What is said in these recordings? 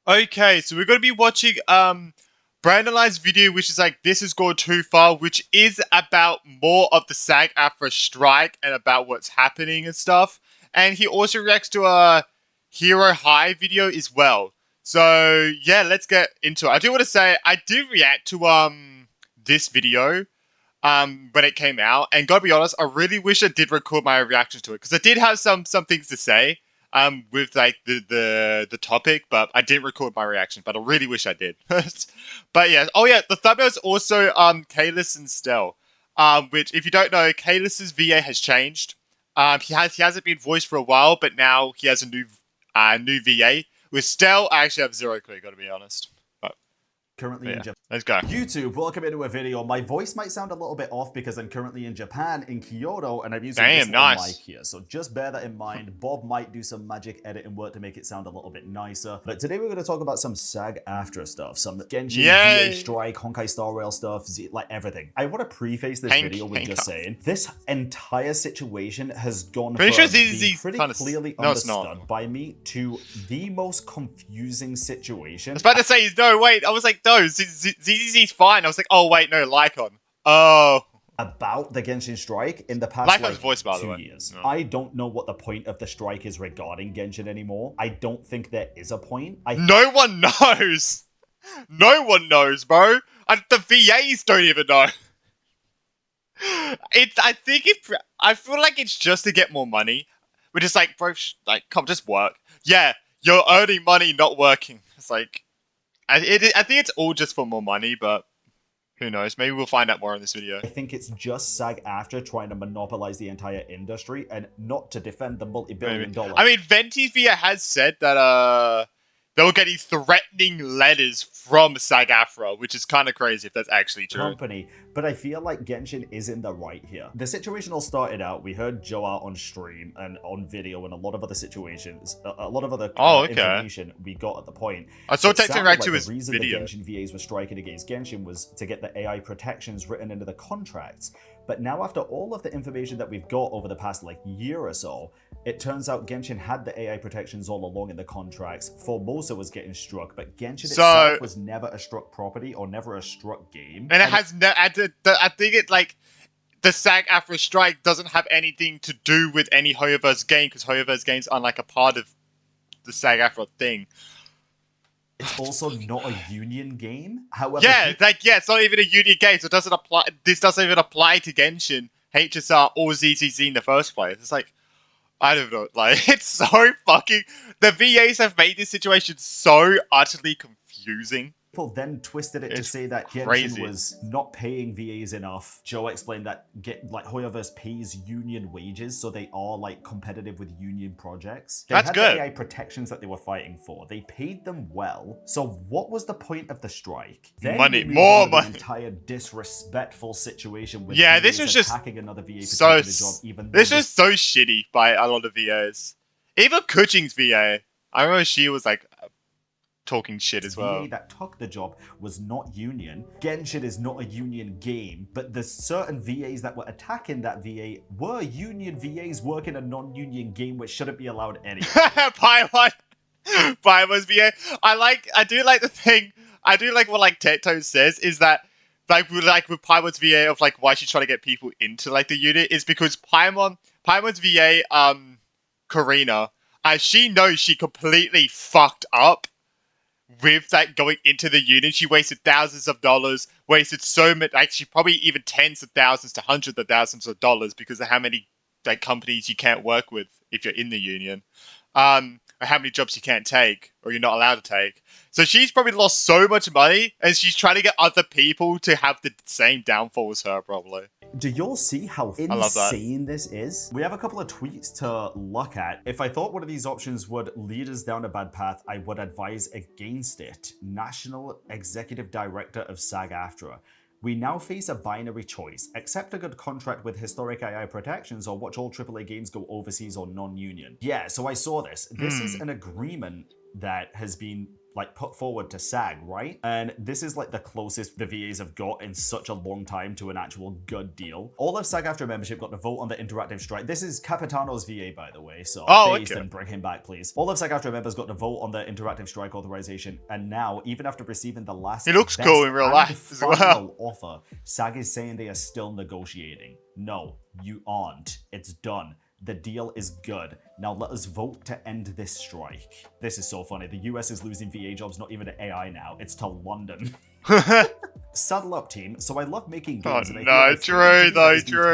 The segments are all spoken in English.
Okay, so we're gonna be watching BranOnline's video, which is like this has gone too far, which is about more of the SAG-AFTRA strike and about what's happening and stuff. And he also reacts to a Hero High video as well. So yeah, let's get into it. I do want to say I did react to this video when it came out, and gotta be honest, I really wish I did record my reactions to it because I did have some things to say with like the topic, but I didn't record my reaction. But I really wish I did. But yeah, oh yeah, the thumbnail is also Kalis and Stel, which if you don't know, Kalis's VA has changed. He hasn't been voiced for a while, but now he has a new VA. With Stel, I actually have zero clue. Gotta be honest. Currently But in yeah, Japan. let's go. YouTube, welcome into a video. My voice might sound a little bit off because I'm currently in Japan, in Kyoto, and I'm using this little mic here. So just bear that in mind. Bob might do some magic editing work to make it sound a little bit nicer. But today we're going to talk about some SAG-AFTRA stuff, some Genshin, VA Strike, Honkai Star Rail stuff, like everything. I want to preface this video with just saying, this entire situation has gone from being pretty clearly understood by me to the most confusing situation. I was about to say, no, wait. I was like, no, ZZZ's fine. I was like, oh, wait, no, Lycon. Oh. About the Genshin strike in the past like voice, by 2 years. No. I don't know what the point of the strike is regarding Genshin anymore. I don't think there is a point. No one knows. No one knows, bro. The VAs don't even know. I feel like it's just to get more money. We're just like, bro, like, come, just work. Yeah, you're earning money, not working. It's like, I think it's all just for more money, but who knows? Maybe we'll find out more in this video. I think it's just SAG-AFTRA trying to monopolize the entire industry and not to defend the multi-billion-dollar. I mean, Ventivia has said that they were getting threatening letters from SAG-AFTRA, which is kind of crazy if that's actually true. Company, but I feel like Genshin is in the right here. The situation all started out, we heard Joe out on stream and on video and a lot of other situations, a lot of other information we got at the point. I saw Texting Rag to his video. The reason the Genshin VAs were striking against Genshin was to get the AI protections written into the contracts. But now after all of the information that we've got over the past year or so, it turns out Genshin had the AI protections all along in the contracts. Formosa was getting struck, but Genshin itself was never a struck property or never a struck game. And it has I think it the SAG-AFTRA strike doesn't have anything to do with any Hoyoverse game because Hoyoverse games aren't like a part of the SAG-AFTRA thing. It's also not a union game. However, it's not even a union game, so it doesn't apply. This doesn't even apply to Genshin, HSR, or ZZZ in the first place. It's like, I don't know, it's so fucking. The VAs have made this situation so utterly confusing. People then twisted it to say that Genshin was not paying VAs enough. Joe explained that Hoyoverse pays union wages, so they are competitive with union projects. They had the AI protections that they were fighting for. They paid them well. So what was the point of the strike? Money, more money. The entire disrespectful situation with this was just attacking another VA for so taking the job. Even this was so shitty by a lot of VAs. Even Kuching's VA, I remember she was talking shit as well. The VA that took the job was not union. Genshin is not a union game, but the certain VAs that were attacking that VA were union VAs working a non-union game, which shouldn't be allowed anyway. Paimon's VA. I do like what Teto says is that with Paimon's VA of why she's trying to get people into the unit is because Paimon's VA Karina, she knows she completely fucked up with going into the unit. She wasted thousands of dollars, wasted so much, actually probably even tens of thousands to hundreds of thousands of dollars because of how many companies you can't work with if you're in the union, or how many jobs you can't take or you're not allowed to take. So she's probably lost so much money, and she's trying to get other people to have the same downfall as her, probably. Do y'all see how insane this is? We have a couple of tweets to look at. If I thought one of these options would lead us down a bad path, I would advise against it. National Executive Director of SAG-AFTRA. We now face a binary choice. Accept a good contract with historic AI protections or watch all AAA games go overseas or non-union. Yeah, so I saw this. This is an agreement that has been like put forward to SAG, right? And this is like the closest the VAs have got in such a long time to an actual good deal. All of SAG-AFTRA membership got to vote on the interactive strike. This is Capitano's VA, by the way, so based and bring him back, please. All of SAG-AFTRA members got to vote on the interactive strike authorization, and now, even after receiving the last he looks cool in real life as well. Offer, SAG is saying they are still negotiating. No, you aren't. It's done. The deal is good. Now let us vote to end this strike. This is so funny. The US is losing VA jobs not even to AI now, it's to London. Saddle up, team. So I love making games. Oh, no, true.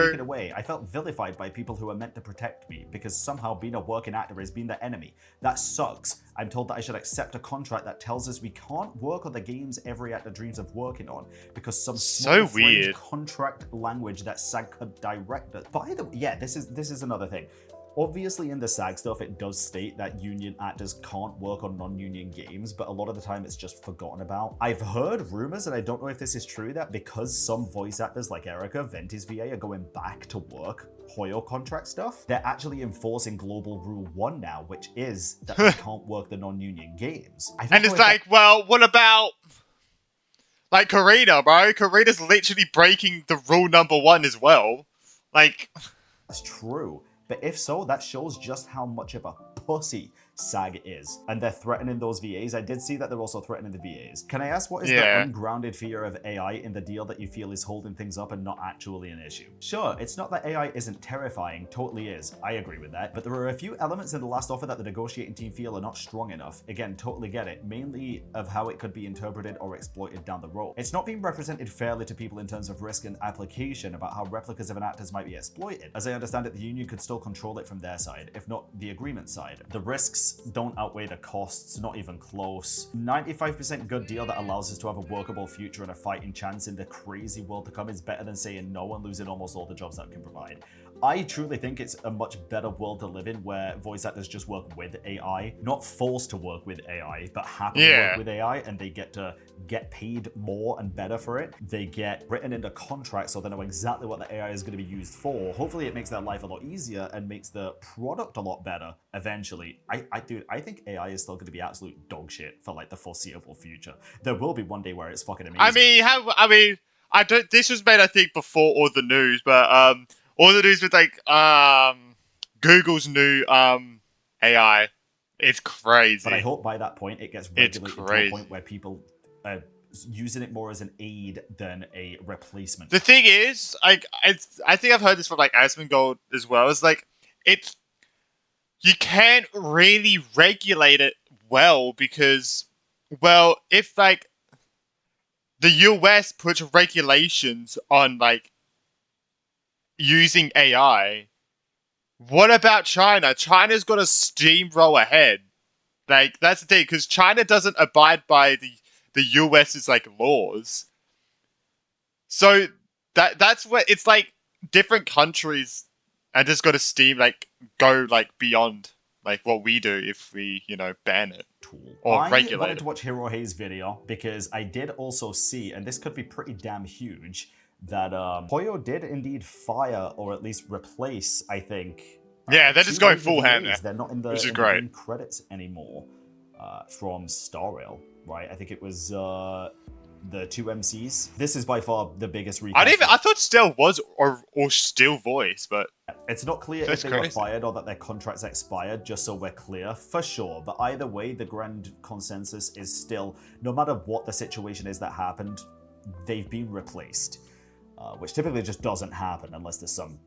Taken away. I felt vilified by people who are meant to protect me because somehow being a working actor has been the enemy. That sucks. I'm told that I should accept a contract that tells us we can't work on the games every actor dreams of working on because some small weird contract language that SAG could direct us. By the way, yeah, this is another thing. Obviously, in the SAG stuff, it does state that union actors can't work on non-union games, but a lot of the time it's just forgotten about. I've heard rumors, and I don't know if this is true, that because some voice actors like Erica, Venti's VA, are going back to work Hoyo contract stuff, they're actually enforcing Global Rule 1 now, which is that they can't work the non-union games. And it's like, well, what about... like, Karina, bro? Karina's literally breaking the rule #1 as well. Like... That's true. But if so, that shows just how much of a pussy SAG is. And they're threatening those VAs. I did see that they're also threatening the VAs. Can I ask what is the ungrounded fear of AI in the deal that you feel is holding things up and not actually an issue? Sure, it's not that AI isn't terrifying, totally is. I agree with that. But there are a few elements in the last offer that the negotiating team feel are not strong enough. Again, totally get it. Mainly of how it could be interpreted or exploited down the road. It's not being represented fairly to people in terms of risk and application about how replicas of an actors might be exploited. As I understand it, the union could still control it from their side, if not the agreement side. The risks don't outweigh the costs, not even close. 95% good deal that allows us to have a workable future and a fighting chance in the crazy world to come is better than saying no and losing almost all the jobs that it can provide. I truly think it's a much better world to live in where voice actors just work with AI, not forced to work with AI, but happy to work with AI, and they get to get paid more and better for it. They get written into contracts so they know exactly what the AI is going to be used for. Hopefully it makes their life a lot easier and makes the product a lot better eventually. I think AI is still going to be absolute dog shit for like the foreseeable future. There will be one day where it's fucking amazing. I don't, this was made I think before all the news, but all the news with like Google's new AI. It's crazy. But I hope by that point it gets regulated to a point where people are using it more as an aid than a replacement. The thing is, like, I think I've heard this from like Asmongold as well. It's like you can't really regulate it well because, well, if like the US puts regulations on like using AI, what about China? China's got to steamroll ahead. Like, that's the thing, because China doesn't abide by the US's like laws. So that's what it's like. Different countries are just got to go like beyond like what we do if we ban it or regulate it. I wanted to watch Hirohei's video because I did also see, and this could be pretty damn huge, that Hoyo did indeed fire or at least replace, I think. Yeah, they're just going full ham there. They're not in the main credits anymore from Star Rail, right? I think it was the two MCs. This is by far the biggest recast. I thought Stell was or still voice, but it's not clear if they were fired or that their contracts expired, just so we're clear, for sure. But either way, the grand consensus is still, no matter what the situation is that happened, they've been replaced. Which typically just doesn't happen unless there's some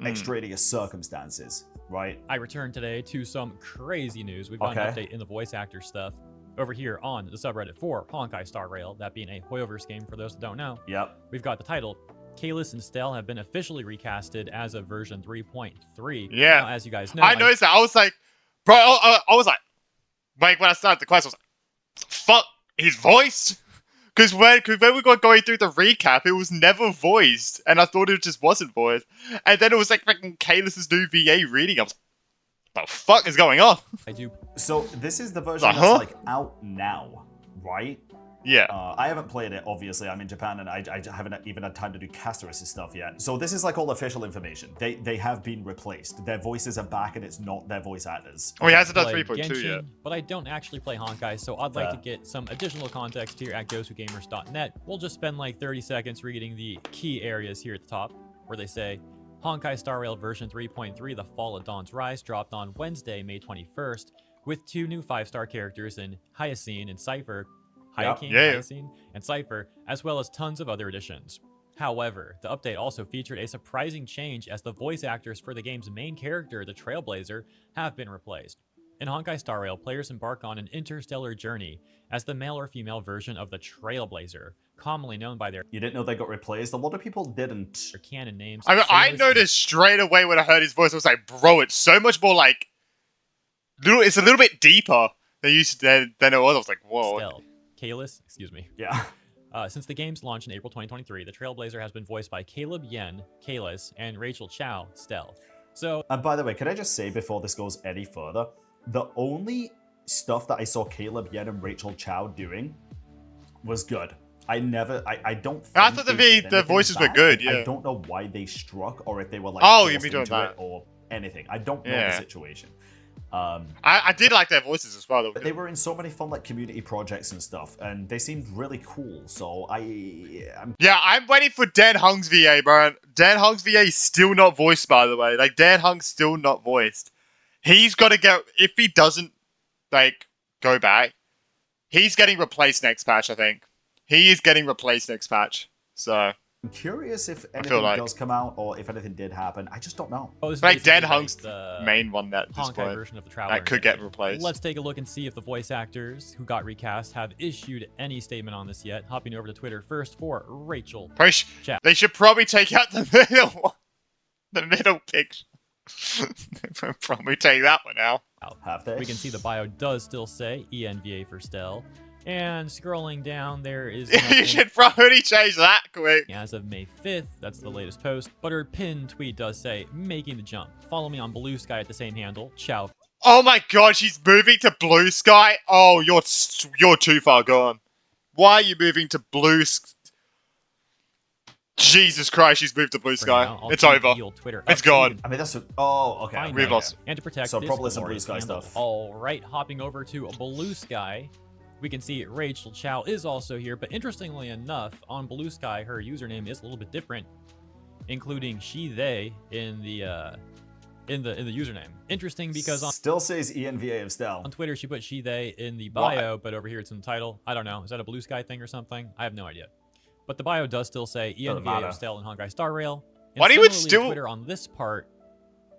extraneous circumstances, right? I returned today to some crazy news. We've got an update in the voice actor stuff over here on the subreddit for Honkai Star Rail, that being a Hoyoverse game for those that don't know. Yep. We've got the title, Kalis and Stell have been officially recasted as of version 3.3. Yeah. Now, as you guys know, I noticed that. I was like, bro, I was like when I started the quest, I was like, fuck, his voice? Because when we got going through the recap, it was never voiced, and I thought it just wasn't voiced. And then it was like freaking Kalis's new VA reading. I was like, what the fuck is going on? I do. So this is the version that's like out now, right? Yeah. I haven't played it, obviously. I'm in Japan, and I haven't even had time to do caster assist stuff yet. So this is like all official information. They have been replaced. Their voices are back, and it's not their voice actors. Oh, he hasn't done Play 3.2 yet. But I don't actually play Honkai, so I'd like to get some additional context here at GoToGamers.net. We'll just spend like 30 seconds reading the key areas here at the top, where they say, Honkai Star Rail version 3.3, The Fall of Dawn's Rise, dropped on Wednesday, May 21st, with 2 new 5-star characters in Hyacine and Cypher, Hyacine and Cypher, as well as tons of other additions. However, the update also featured a surprising change as the voice actors for the game's main character, the Trailblazer, have been replaced. In Honkai Star Rail, players embark on an interstellar journey as the male or female version of the Trailblazer, commonly known by their... You didn't know they got replaced? A lot of people didn't. ...their canon names. I mean, I noticed straight away when I heard his voice, I was like, bro, it's so much more like... It's a little bit deeper than it was. I was like, whoa. Kalis, excuse me. Yeah. Since the game's launch in April 2023, the Trailblazer has been voiced by Caleb Yen, Kalis, and Rachel Chow, Stell. So... And by the way, can I just say before this goes any further, the only stuff that I saw Caleb Yen and Rachel Chow doing was good. I don't think I thought the voices were good, yeah. I don't know why they struck, or if they were like you mean doing that, or anything. I don't know the situation. I did like their voices as well. But they were in so many fun like community projects and stuff, and they seemed really cool. So I'm waiting for Dan Hung's VA, bro. Dan Hung's VA is still not voiced, by the way. Like Dan Hung's still not voiced. He's got to go. If he doesn't like go back, he's getting replaced next patch. I think he is getting replaced next patch. So I'm curious if anything does come out, or if anything did happen. I just don't know. Like Dan Hung's the main one that Honkai version of the Traveler that could get replaced. Let's take a look and see if the voice actors who got recast have issued any statement on this yet. Hopping over to Twitter first for Rachel. They should probably take out the middle one. The middle picture. Probably take that one out. Have they? We can see the bio does still say ENVA for Stell. And scrolling down, there is you should probably change that quick. As of May 5th, that's the latest post. But her pinned tweet does say, making the jump. Follow me on Blue Sky at the same handle. Ciao. Oh my god, she's moving to Blue Sky? Oh, you're too far gone. Why are you moving to Blue Sky? Jesus Christ, she's moved to Blue Sky. Now, it's over. It's gone. I mean, that's... Oh, okay. We've lost. And to protect so this probably some Blue Sky stuff. All right, hopping over to Blue Sky, we can see Rachel Chow is also here. But interestingly enough, on Blue Sky, her username is a little bit different, including she, they in the username. Interesting because on still says ENVA of Stell. On Twitter, she put she, they in the bio, but over here it's in the title. I don't know. Is that a Blue Sky thing or something? I have no idea. But the bio does still say ENVA of Stell and Honkai Star Rail. And why do you still Twitter on this part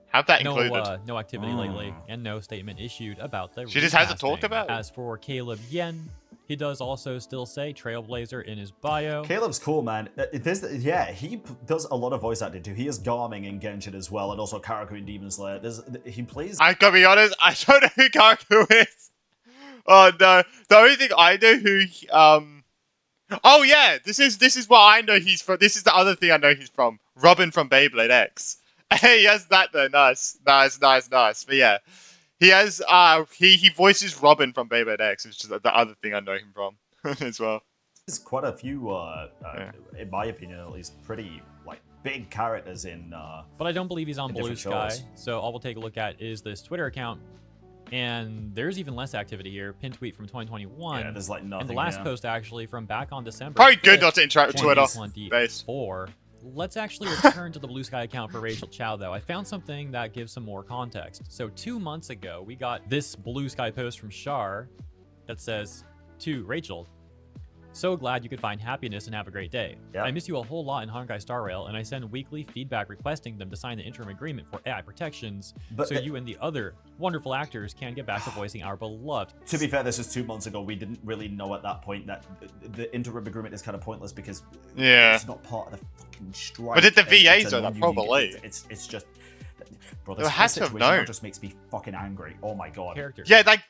have that included? No activity lately, and no statement issued about the She just hasn't talked about it. As for Caleb Yen, he does also still say Trailblazer in his bio. Caleb's cool, man. He does a lot of voice acting too. He is Garming in Genshin as well, and also Karaku in Demon Slayer. He plays... I gotta be honest, I don't know who Karaku is. Oh no. The only thing I know who... Oh yeah, this is what I know he's from. This is the other thing I know he's from. Robin from Beyblade X. Hey, he has that though. Nice. But yeah, he has. He voices Robin from Beyblade X, which is the other thing I know him from as well. There's quite a few, in my opinion at least, pretty like big characters in. But I don't believe he's on Blue Sky. So all we'll take a look at is this Twitter account. And there's even less activity here. Pin tweet from 2021. Yeah, there's like nothing. And the last post actually from back on December. Probably good not to interact with Twitter. Let's actually return to the Blue Sky account for Rachel Chow, though. I found something that gives some more context. So 2 months ago, we got this Blue Sky post from Shar that says, to Rachel, so glad you could find happiness and have a great day. Yep. I miss you a whole lot in Honkai Star Rail, and I send weekly feedback requesting them to sign the interim agreement for AI protections, so you and the other wonderful actors can get back to voicing our beloved. To be fair, this is 2 months ago. We didn't really know at that point that the interim agreement is kind of pointless because it's not part of the fucking strike. But did the VAs though? Probably. It's just, bro, this whole situation just makes me fucking angry. Oh my god. Yeah, like.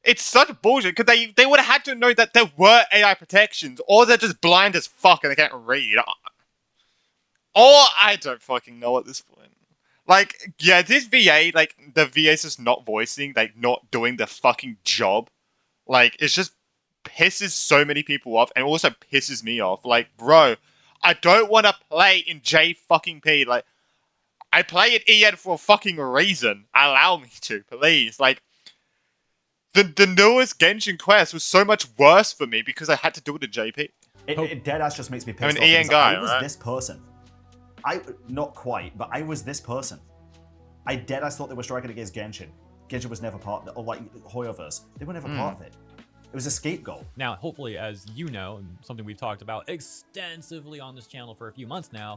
It's such bullshit, because they would have had to know that there were AI protections, or they're just blind as fuck and they can't read. Or I don't fucking know at this point. Like, yeah, this VA, like, the VA's just not voicing, like, not doing the fucking job. Like, it's just pisses so many people off and also pisses me off. Like, bro, I don't want to play in J-fucking-P. Like, I play at EN for a fucking reason. Allow me to, please. Like, the newest Genshin Quest was so much worse for me because I had to do it in JP. It deadass just makes me pissed I'm an off EN guy, I was right? this person. Not quite, but I was this person. I deadass thought they were striking against Genshin. Genshin was never part of it, or like Hoyoverse. They were never part of it. It was a scapegoat. Now, hopefully, as you know, and something we've talked about extensively on this channel for a few months now,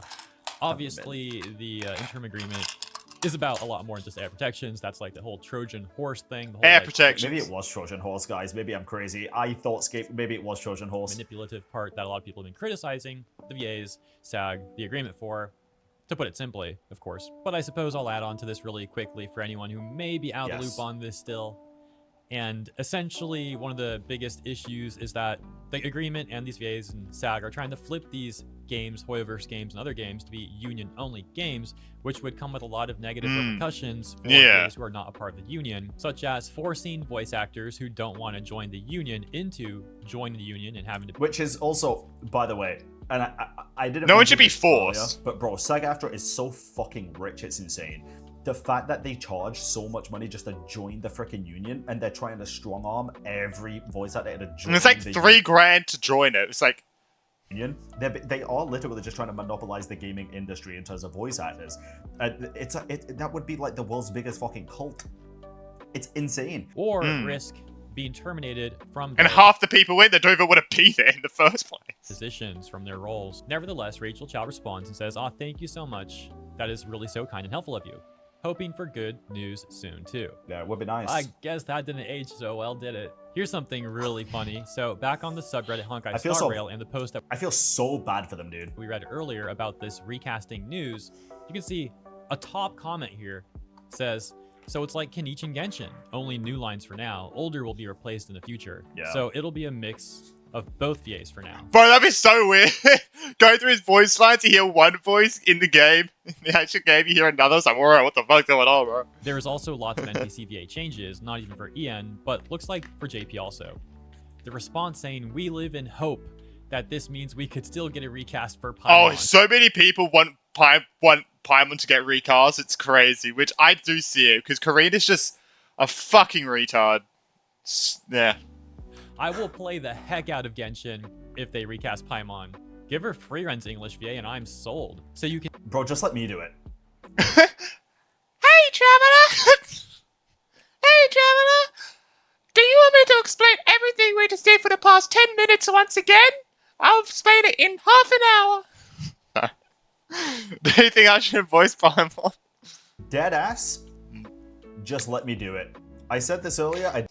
obviously the interim agreement is about a lot more than just air protections. That's like the whole Trojan horse thing. The whole, Air like, protection. Maybe it was Trojan horse, guys. Maybe I'm crazy. I thought maybe it was Trojan horse. Manipulative part that a lot of people have been criticizing the VAs, SAG, the agreement for. To put it simply, of course. But I suppose I'll add on to this really quickly for anyone who may be out of the loop on this still. And essentially, one of the biggest issues is that the agreement and these VAs and SAG are trying to flip these games, Hoyoverse games and other games, to be union-only games, which would come with a lot of negative repercussions for VAs who are not a part of the union, such as forcing voice actors who don't want to join the union into joining the union and having to... Which is also, by the way, and I didn't... No one should be forced. Earlier, but bro, SAG-AFTRA is so fucking rich, it's insane. The fact that they charge so much money just to join the freaking union, and they're trying to strong arm every voice actor to join. And it's like $3,000 to join it. It's like union. They are literally just trying to monopolize the gaming industry in terms of voice actors. That would be like the world's biggest fucking cult. It's insane. Or risk being terminated from and half the people in there don't even want to be there in the first place. Positions from their roles. Nevertheless, Rachel Chow responds and says, "Aw, thank you so much. That is really so kind and helpful of you. Hoping for good news soon too." Yeah, it would be nice. I guess that didn't age so well, did it? Here's something really funny. So back on the subreddit Honkai Star Rail and the post that I feel so bad for them, dude. We read earlier about this recasting news, you can see a top comment here says, "So it's like Kenichi and Genshin, only new lines for now. Older will be replaced in the future." Yeah. So it'll be a mix of both VAs for now. Bro, that'd be so weird. Going through his voice lines, you hear one voice in the game. In the actual game, you hear another. It's like, alright, what the fuck's going on, bro? There's also lots of NPC VA changes, not even for EN, but looks like for JP also. The response saying, "We live in hope that this means we could still get a recast for Paimon." Oh, so many people want Paimon to get recast. It's crazy, which I do see it, because Karina's just a fucking retard. Yeah. I will play the heck out of Genshin if they recast Paimon. Give her free runs English VA and I'm sold. So you can... Bro, just let me do it. Hey, Traveler! Hey, Traveler! Do you want me to explain everything we just did for the past 10 minutes once again? I'll explain it in half an hour. Do you think I should voice Paimon? Dead ass? Just let me do it. I said this earlier,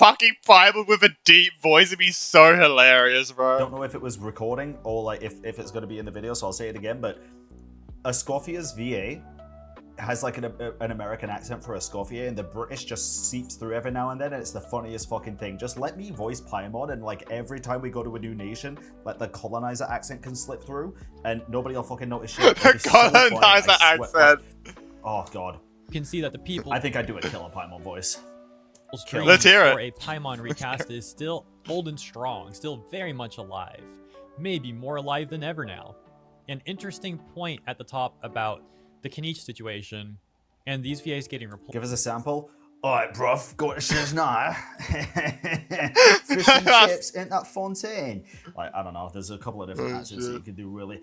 Fucking Paimon with a deep voice would be so hilarious, bro. I don't know if it was recording or like if it's going to be in the video, so I'll say it again, but Escofia's VA has like an American accent for Escofia, and the British just seeps through every now and then, and it's the funniest fucking thing. Just let me voice Paimon, and like every time we go to a new nation, like the colonizer accent can slip through, and nobody will fucking notice shit. The colonizer accent. Oh god. You can see that the people... I think I'd do a killer Paimon voice. Let's hear it. For a Paimon recast is still old and strong, still very much alive. Maybe more alive than ever now. An interesting point at the top about the Kenichi situation and these VAs getting replaced. Give us a sample. Alright, bruv, go to Shiznai. Fish and chips in that fontaine. Like, I don't know, there's a couple of different accents that you could do really.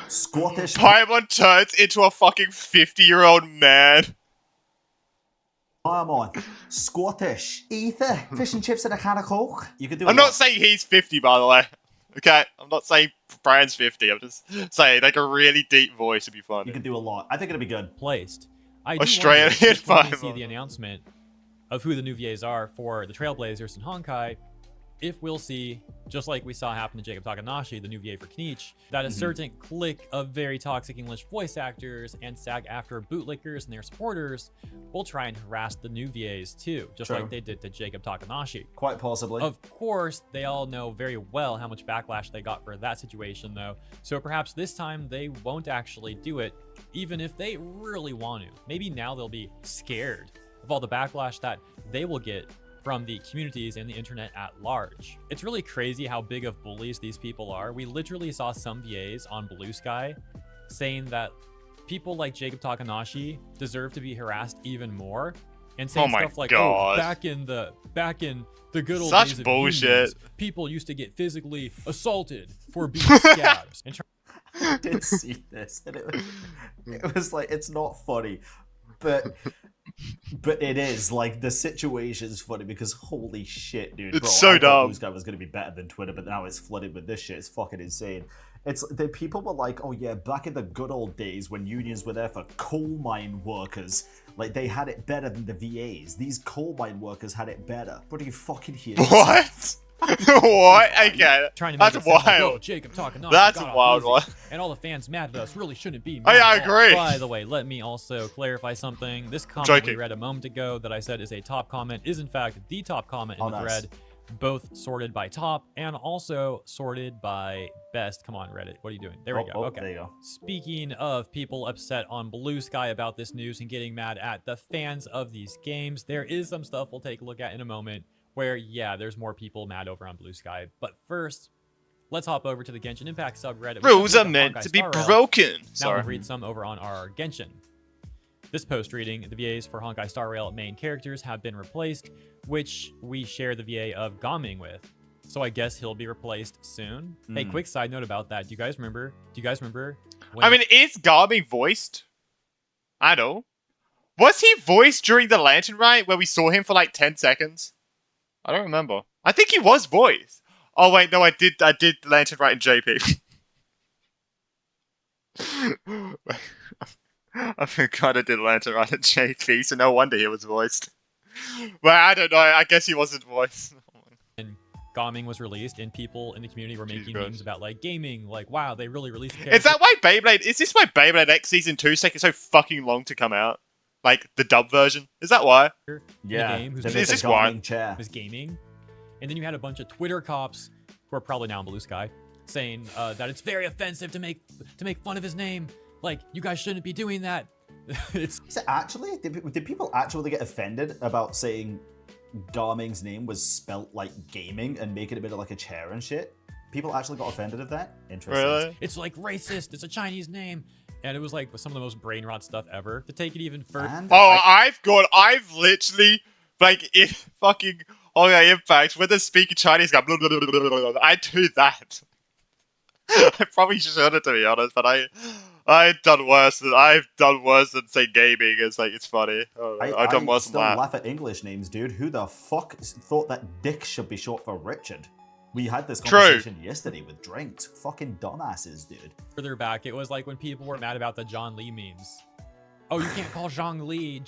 Scottish. Paimon turns into a fucking 50-year-old man. Paimon, Scottish, ether, fish and chips and a can of Coke. You could do. I'm not saying he's 50, by the way. Okay, I'm not saying Brian's 50. I'm just saying like a really deep voice would be fun. You could do a lot. I think it'd be good. Placed. I Australian do wonder, when we Paimon. see the announcement of who the new VAs are for the Trailblazers and Honkai, if we'll see, just like we saw happen to Jacob Takanashi, the new VA for Kenichi, that a certain clique of very toxic English voice actors and SAG-AFTRA bootlickers and their supporters will try and harass the new VAs too, just like they did to Jacob Takanashi. Quite possibly. Of course, they all know very well how much backlash they got for that situation though, so perhaps this time they won't actually do it, even if they really want to. Maybe now they'll be scared of all the backlash that they will get from the communities and the internet at large. It's really crazy how big of bullies these people are. We literally saw some VAs on Blue Sky saying that people like Jacob Takanashi deserve to be harassed even more, and saying stuff like, God. "Oh, back in the good old Such days of bullshit. unions, people used to get physically assaulted for being scabs." And I did see this, and it was like, it's not funny, but it is, like, the situation's funny because holy shit, dude. It's bro, so I thought dumb. Blue Sky was going to be better than Twitter, but now it's flooded with this shit. It's fucking insane. It's the people were like, oh yeah, back in the good old days when unions were there for coal mine workers, like, they had it better than the VAs. These coal mine workers had it better. What do you fucking hear? What? What? Okay. trying to make That's it sound like, wild. "Oh, Jacob Takanashi That's got a off wild easy, one. and all the fans mad at us really shouldn't be Oh, mad yeah, I at all." agree. By the way, let me also clarify something. This comment we Joking. read a moment ago that I said is a top comment is in fact the top comment in the nice. thread, both sorted by top and also sorted by best. Come on, Reddit. What are you doing? There we go. Okay. There you go. Speaking of people upset on Blue Sky about this news and getting mad at the fans of these games, there is some stuff we'll take a look at in a moment where, yeah, there's more people mad over on Blue Sky. But first, let's hop over to the Genshin Impact subreddit. Rules are meant to be broken. Now Sorry. we'll read some over on our Genshin. This post reading, the VAs for Honkai Star Rail main characters have been replaced, which we share the VA of Gaming with. So I guess he'll be replaced soon. Hey, quick side note about that. Do you guys remember? When I mean, is Garmy voiced? I don't. Was he voiced during the Lantern Rite where we saw him for like 10 seconds? I don't remember. I think he was voiced. Oh wait, no, I did Lantern Rite in JP. I forgot I did Lantern Rite in JP, so no wonder he was voiced. Well, I don't know. I guess he wasn't voiced. Gaming was released and people in the community were making Jesus memes about like gaming, like, wow, they really released the Is character. that why Beyblade? Is this why Beyblade X Season 2 is taking so fucking long to come out? Like the dub version? Is that why? Yeah, game who's they made made Is the this why? gaming chair. was gaming, and then you had a bunch of Twitter cops who are probably now in Blue Sky saying that it's very offensive to make fun of his name. Like, you guys shouldn't be doing that. It's Is it actually? Did people actually get offended about saying Garming's name was spelt like gaming and making it a bit of like a chair and shit? People actually got offended of that? Interesting. Really? it's like racist. It's a Chinese name, and it was like some of the most brain rot stuff ever. To take it even further, And Oh, I've literally, like, if fucking, oh yeah, Impact, when they're speaking Chinese, go, blah, blah, blah, blah, blah, blah, I do that. I probably shouldn't, to be honest, but I've done worse than say gaming. It's like, it's funny. I've done worse still than that. laugh at English names, dude. Who the fuck thought that Dick should be short for Richard? We had this True. conversation yesterday with drinks. Fucking dumbasses, dude. further back, it was like when people were mad about the John Lee memes. Oh, you can't call John Lee.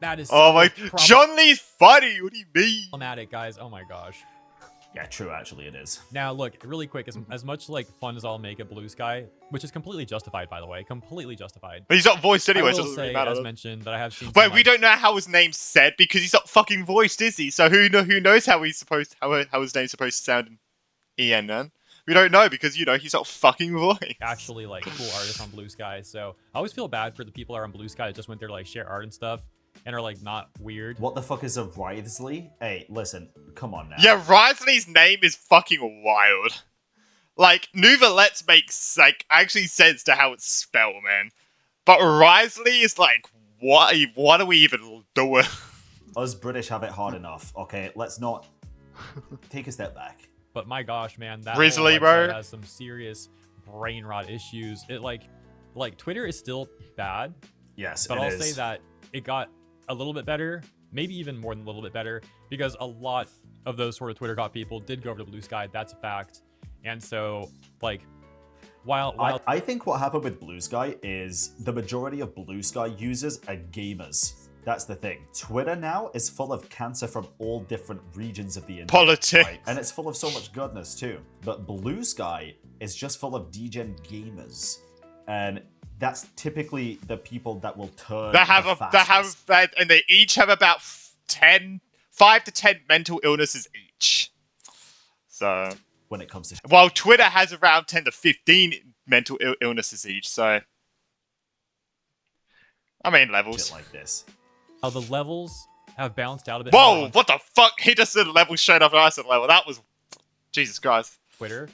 That is Oh so my, John Lee's funny. What do you mean? problematic, guys. Oh my gosh. Yeah, true, actually, it is. Now, look, really quick, as much like fun as I'll make at Blue Sky, which is completely justified, by the way, completely justified. But he's not voiced anyway, I so it will doesn't really say, matter. as mentioned, that I have seen. Wait, some, we like, don't know how his name's said because he's not fucking voiced, is he? So who knows how he's supposed how his name's supposed to sound in EN, man? We don't know because he's not fucking voiced. actually like cool artists on Blue Sky. So I always feel bad for the people that are on Blue Sky that just went there to like share art and stuff and are like not weird. What the fuck is a Writhsley? Hey, listen, come on now. Yeah, Risley's name is fucking wild. Like, Nuvalet's makes, like, actually sense to how it's spelled, man. But Risley is like, what are we even doing? Us British have it hard enough, okay? Let's not take a step back. But my gosh, man, that Grizzly, whole bro. website has some serious brain rot issues. It like Twitter is still bad, Yes, but it I'll is. say that it got a little bit better, maybe even more than a little bit better, because a lot of those sort of Twitter got people did go over to Blue Sky. That's a fact. And so, like, while I think what happened with Blue Sky is the majority of Blue Sky users are gamers. That's the thing. Twitter now is full of cancer from all different regions of the internet. Politics. Right? And it's full of so much goodness too. But Blue Sky is just full of degen gamers. And that's typically the people that will turn And they each have about 5 to 10 mental illnesses each. So, when it comes to while Twitter has around 10 to 15 mental illnesses each, so I mean levels. shit like this. the levels have balanced out a bit. Whoa, what the fuck? He just said level straight off I said level. That was... Jesus Christ. Twitter.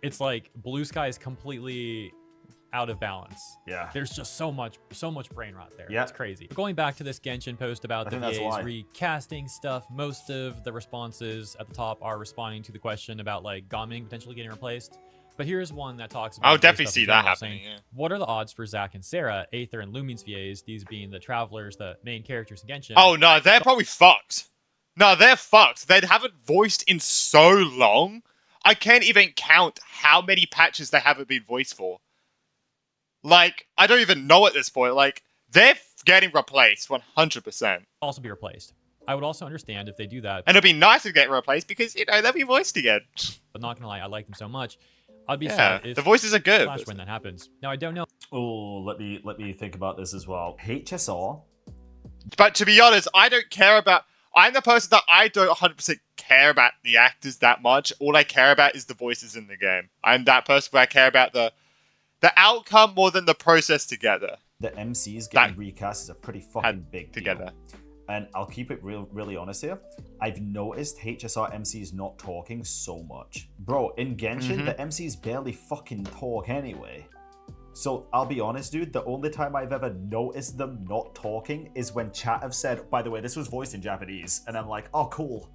It's like Blue Sky is completely out of balance. Yeah. There's just so much brain rot there. Yeah. It's crazy. But going back to this Genshin post about the VAs why. recasting stuff, most of the responses at the top are responding to the question about like Gaming potentially getting replaced. But here's one that talks about... I'll definitely see that happening, saying, what are the odds for Zack and Sarah, Aether and Lumine's VAs, these being the travelers, the main characters in Genshin? Oh, no, they're probably fucked. No, they're fucked. They haven't voiced in so long. I can't even count how many patches they haven't been voiced for. Like, I don't even know at this point. Like, they're getting replaced 100%. Also be replaced. I would also understand if they do that. And it'd be nice to get replaced because, you know, they'll be voiced again. But not gonna lie, I like them so much. I'd be Yeah, sad if the voices are good. when that happens. Now, I don't know. Oh, let me think about this as well. HSR. But to be honest, I don't care about... I'm the person that I don't 100% care about the actors that much. All I care about is the voices in the game. I'm that person where I care about the outcome more than the process together. The MCs getting recast is a pretty fucking big deal. Together. And I'll keep it really honest here. I've noticed HSR MCs not talking so much. Bro, in Genshin, the MCs barely fucking talk anyway. So I'll be honest, dude, the only time I've ever noticed them not talking is when chat have said, by the way, this was voiced in Japanese. And I'm like, oh, cool.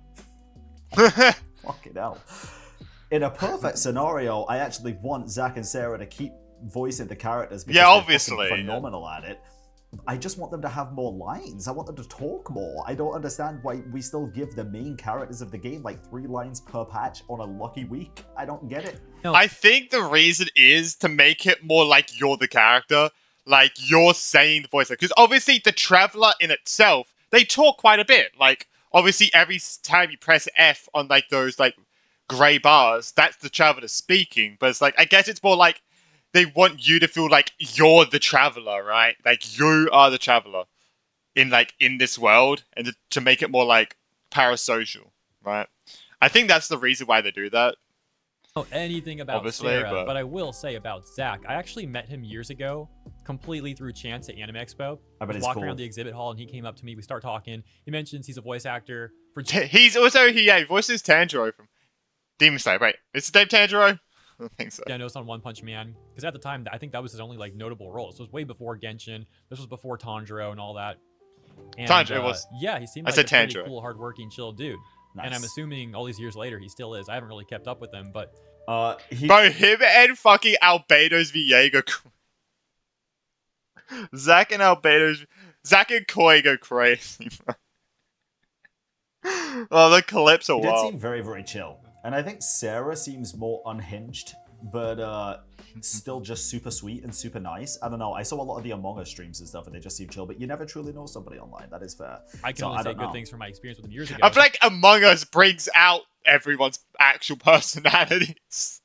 Fucking hell. In a perfect scenario, I actually want Zack and Sarah to keep voicing the characters because they're obviously phenomenal at it. I just want them to have more lines. I want them to talk more. I don't understand why we still give the main characters of the game like 3 lines per patch on a lucky week. I don't get it. No. I think the reason is to make it more like you're the character, like you're saying the voice. Because obviously the Traveler in itself, they talk quite a bit. Like, obviously every time you press F on like those like grey bars, that's the Traveler speaking. But it's like, I guess it's more like they want you to feel like you're the Traveler, right? Like you are the Traveler in this world, and to make it more like parasocial, right? I think that's the reason why they do that. Know anything about Obviously, Sarah, but I will say about Zack. I actually met him years ago, completely through chance at Anime Expo. I was walking around the exhibit hall, and he came up to me. We start talking. He mentions he's a voice actor for. He's also he voices Tanjiro from Demon Slayer. Wait, is his name Tanjiro? I don't think so. Yeah, no, it's on One Punch Man. Because at the time, I think that was his only like notable role. So it was way before Genshin. This was before Tanjiro and all that. And, Tanjiro was. Yeah, he seemed like a pretty cool, hardworking, chill dude. Nice. And I'm assuming all these years later, he still is. I haven't really kept up with him, but. Bro, him and fucking Albedo's Viego. Zack and Koi go crazy, bro. Oh, the clips are wild. He did seem very, very chill. And I think Sarah seems more unhinged, but still just super sweet and super nice. I don't know. I saw a lot of the Among Us streams and stuff, and they just seem chill, but you never truly know somebody online. That is fair. I can only say good things from my experience with them years ago. I feel like Among Us brings out everyone's actual personalities.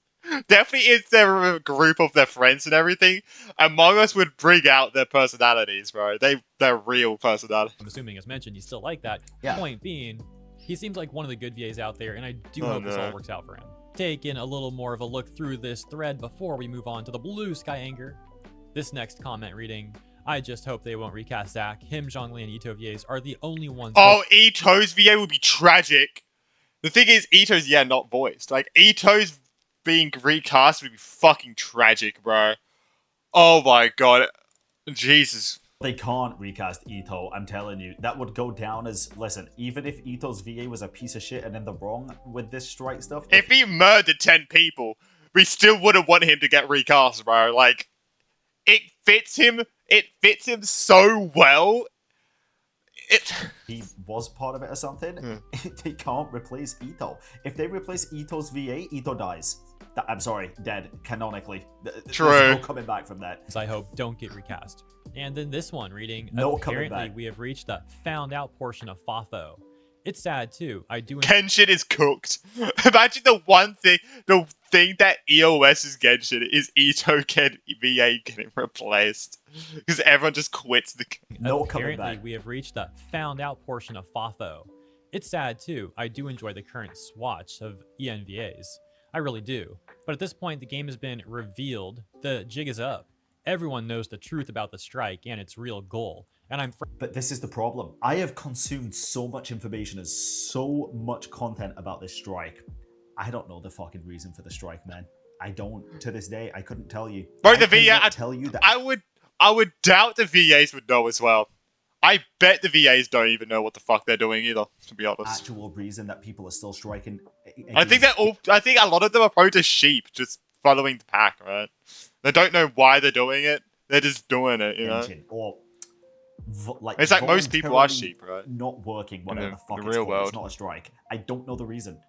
Definitely is there a group of their friends and everything. Among Us would bring out their personalities, bro. They're real personalities. I'm assuming, as mentioned, he's still like that. Yeah. Point being, he seems like one of the good VAs out there, and I do hope this all works out for him. Taking a little more of a look through this thread before we move on to the Blue Sky anger. This next comment reading, I just hope they won't recast Zack. Him, Zhongli, and Ito VAs are the only ones. Oh, Ito's VA would be tragic. The thing is, Ito's, not voiced. Like, Ito's being recast would be fucking tragic, bro. Oh my god. Jesus. They can't recast Ito, I'm telling you. That would go down as, listen, even if Ito's VA was a piece of shit and in the wrong with this strike stuff. If he murdered 10 people, we still wouldn't want him to get recast, bro. Like, it fits him so well. He was part of it or something. They can't replace Ito. If they replace Ito's VA, Ito dies. I'm sorry, dead, canonically. True. There's no coming back from that. I hope don't get recast. And then this one reading, no apparently we have reached the found out portion of Fatho. It's sad too. Genshin is cooked. Imagine the thing that EOS is Genshin is Ito VA getting replaced. Because everyone just quits the game. No coming Apparently back. we have reached the found out portion of Fatho. It's sad too. I do enjoy the current swatch of ENVAs. I really do. But at this point, the game has been revealed. The jig is up. Everyone knows the truth about the strike and its real goal. and I'm But this is the problem. I have consumed so much information and so much content about this strike. I don't know the fucking reason for the strike, man. I don't. To this day, I couldn't tell you. Bro, I cannot tell you that. I would doubt the VAs would know as well. I bet the VAs don't even know what the fuck they're doing either, to be honest. Actual reason that people are still striking. I think a lot of them are probably just sheep, just following the pack, right? They don't know why they're doing it. They're just doing it, you know? Or it's like most people are sheep, right? Not working, whatever the fuck the it's real called. world. It's not a strike. I don't know the reason.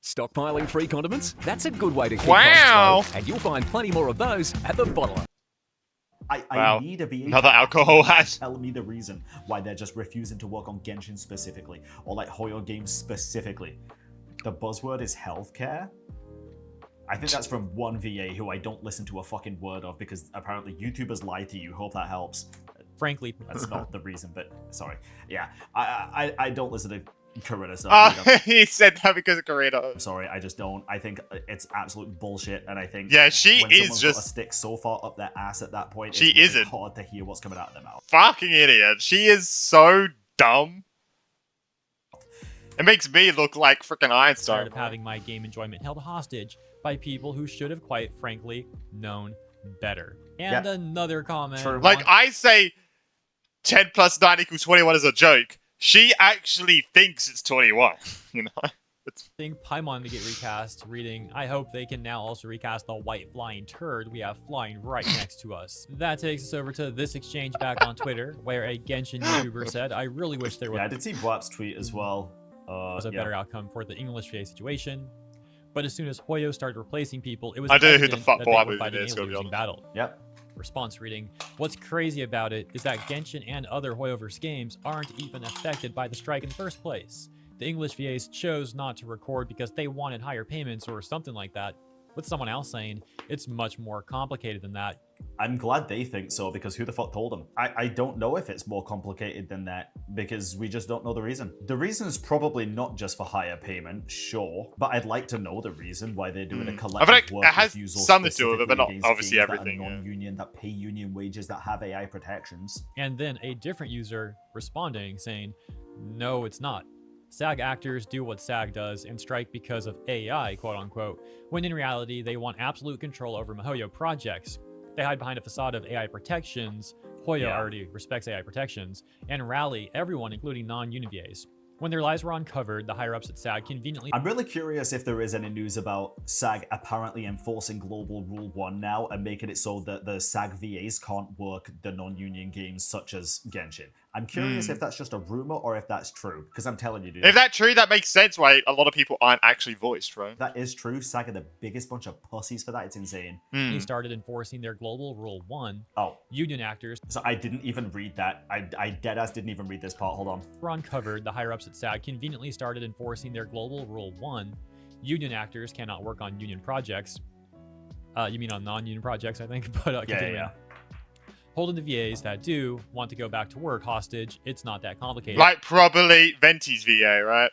Stockpiling free condiments? That's a good way to keep Wow. costs low, and you'll find plenty more of those at the bottom. I need a VA. Another alcohol hat. Tell me the reason why they're just refusing to work on Genshin specifically, or like Hoyo games specifically. The buzzword is healthcare. I think that's from one VA who I don't listen to a fucking word of because apparently YouTubers lie to you. Hope that helps. frankly, That's not the reason, but sorry. Yeah, I don't listen to Karina stuff. He said that because of Karina. Sorry, I just don't. I think it's absolute bullshit, and I think she when is someone's just got a stick so far up their ass at that point. She it's really isn't. hard to hear what's coming out of their mouth. Fucking idiot. She is so dumb. It makes me look like freaking Einstein. tired of having my game enjoyment held hostage by people who should have, quite frankly, known better. And another comment. True. Like, I say 10 plus 9 equals 21 is a joke. She actually thinks it's 21, you know? Seeing Paimon to get recast, reading, I hope they can now also recast the white flying turd we have flying right next to us. That takes us over to this exchange back on Twitter, where a Genshin YouTuber said, I really wish there I did see Bwap's tweet as well. was a better outcome for the English VA situation. But as soon as Hoyo started replacing people, it was I don't know who evident the fuck that they Bwap were even fighting is, a to be losing honest. battle. Yep. Response reading, what's crazy about it is that Genshin and other Hoyoverse games aren't even affected by the strike in the first place. The English VAs chose not to record because they wanted higher payments or something like that, with someone else saying it's much more complicated than that. I'm glad they think so, because who the fuck told them? I don't know if it's more complicated than that, because we just don't know the reason. The reason is probably not just for higher payment, sure, but I'd like to know the reason why they're doing a collective I feel like work it has refusal something to do with it, but not specifically obviously against games everything, that yeah. are non-union, that pay union wages, that have AI protections. And then a different user responding saying, no, it's not. SAG actors do what SAG does and strike because of AI, quote unquote, when in reality they want absolute control over MiHoYo projects. They hide behind a facade of AI protections, Hoyo already respects AI protections, and rally everyone, including non-union VAs. When their lies were uncovered, the higher-ups at SAG conveniently... I'm really curious if there is any news about SAG apparently enforcing Global Rule 1 now and making it so that the SAG VAs can't work the non-union games such as Genshin. I'm curious if that's just a rumor or if that's true, because I'm telling you, dude. If that's true, that makes sense why a lot of people aren't actually voiced, right? That is true. SAG are the biggest bunch of pussies for that. It's insane. They started enforcing their Global Rule 1. Oh. Union actors... So I didn't even read that. I deadass didn't even read this part. Hold on. ...were uncovered, the higher-ups at SAG conveniently started enforcing their Global Rule 1. Union actors cannot work on union projects. You mean on non-union projects, I think, but continuing. Holding the VAs that do want to go back to work hostage, it's not that complicated. Like probably Venti's VA, right?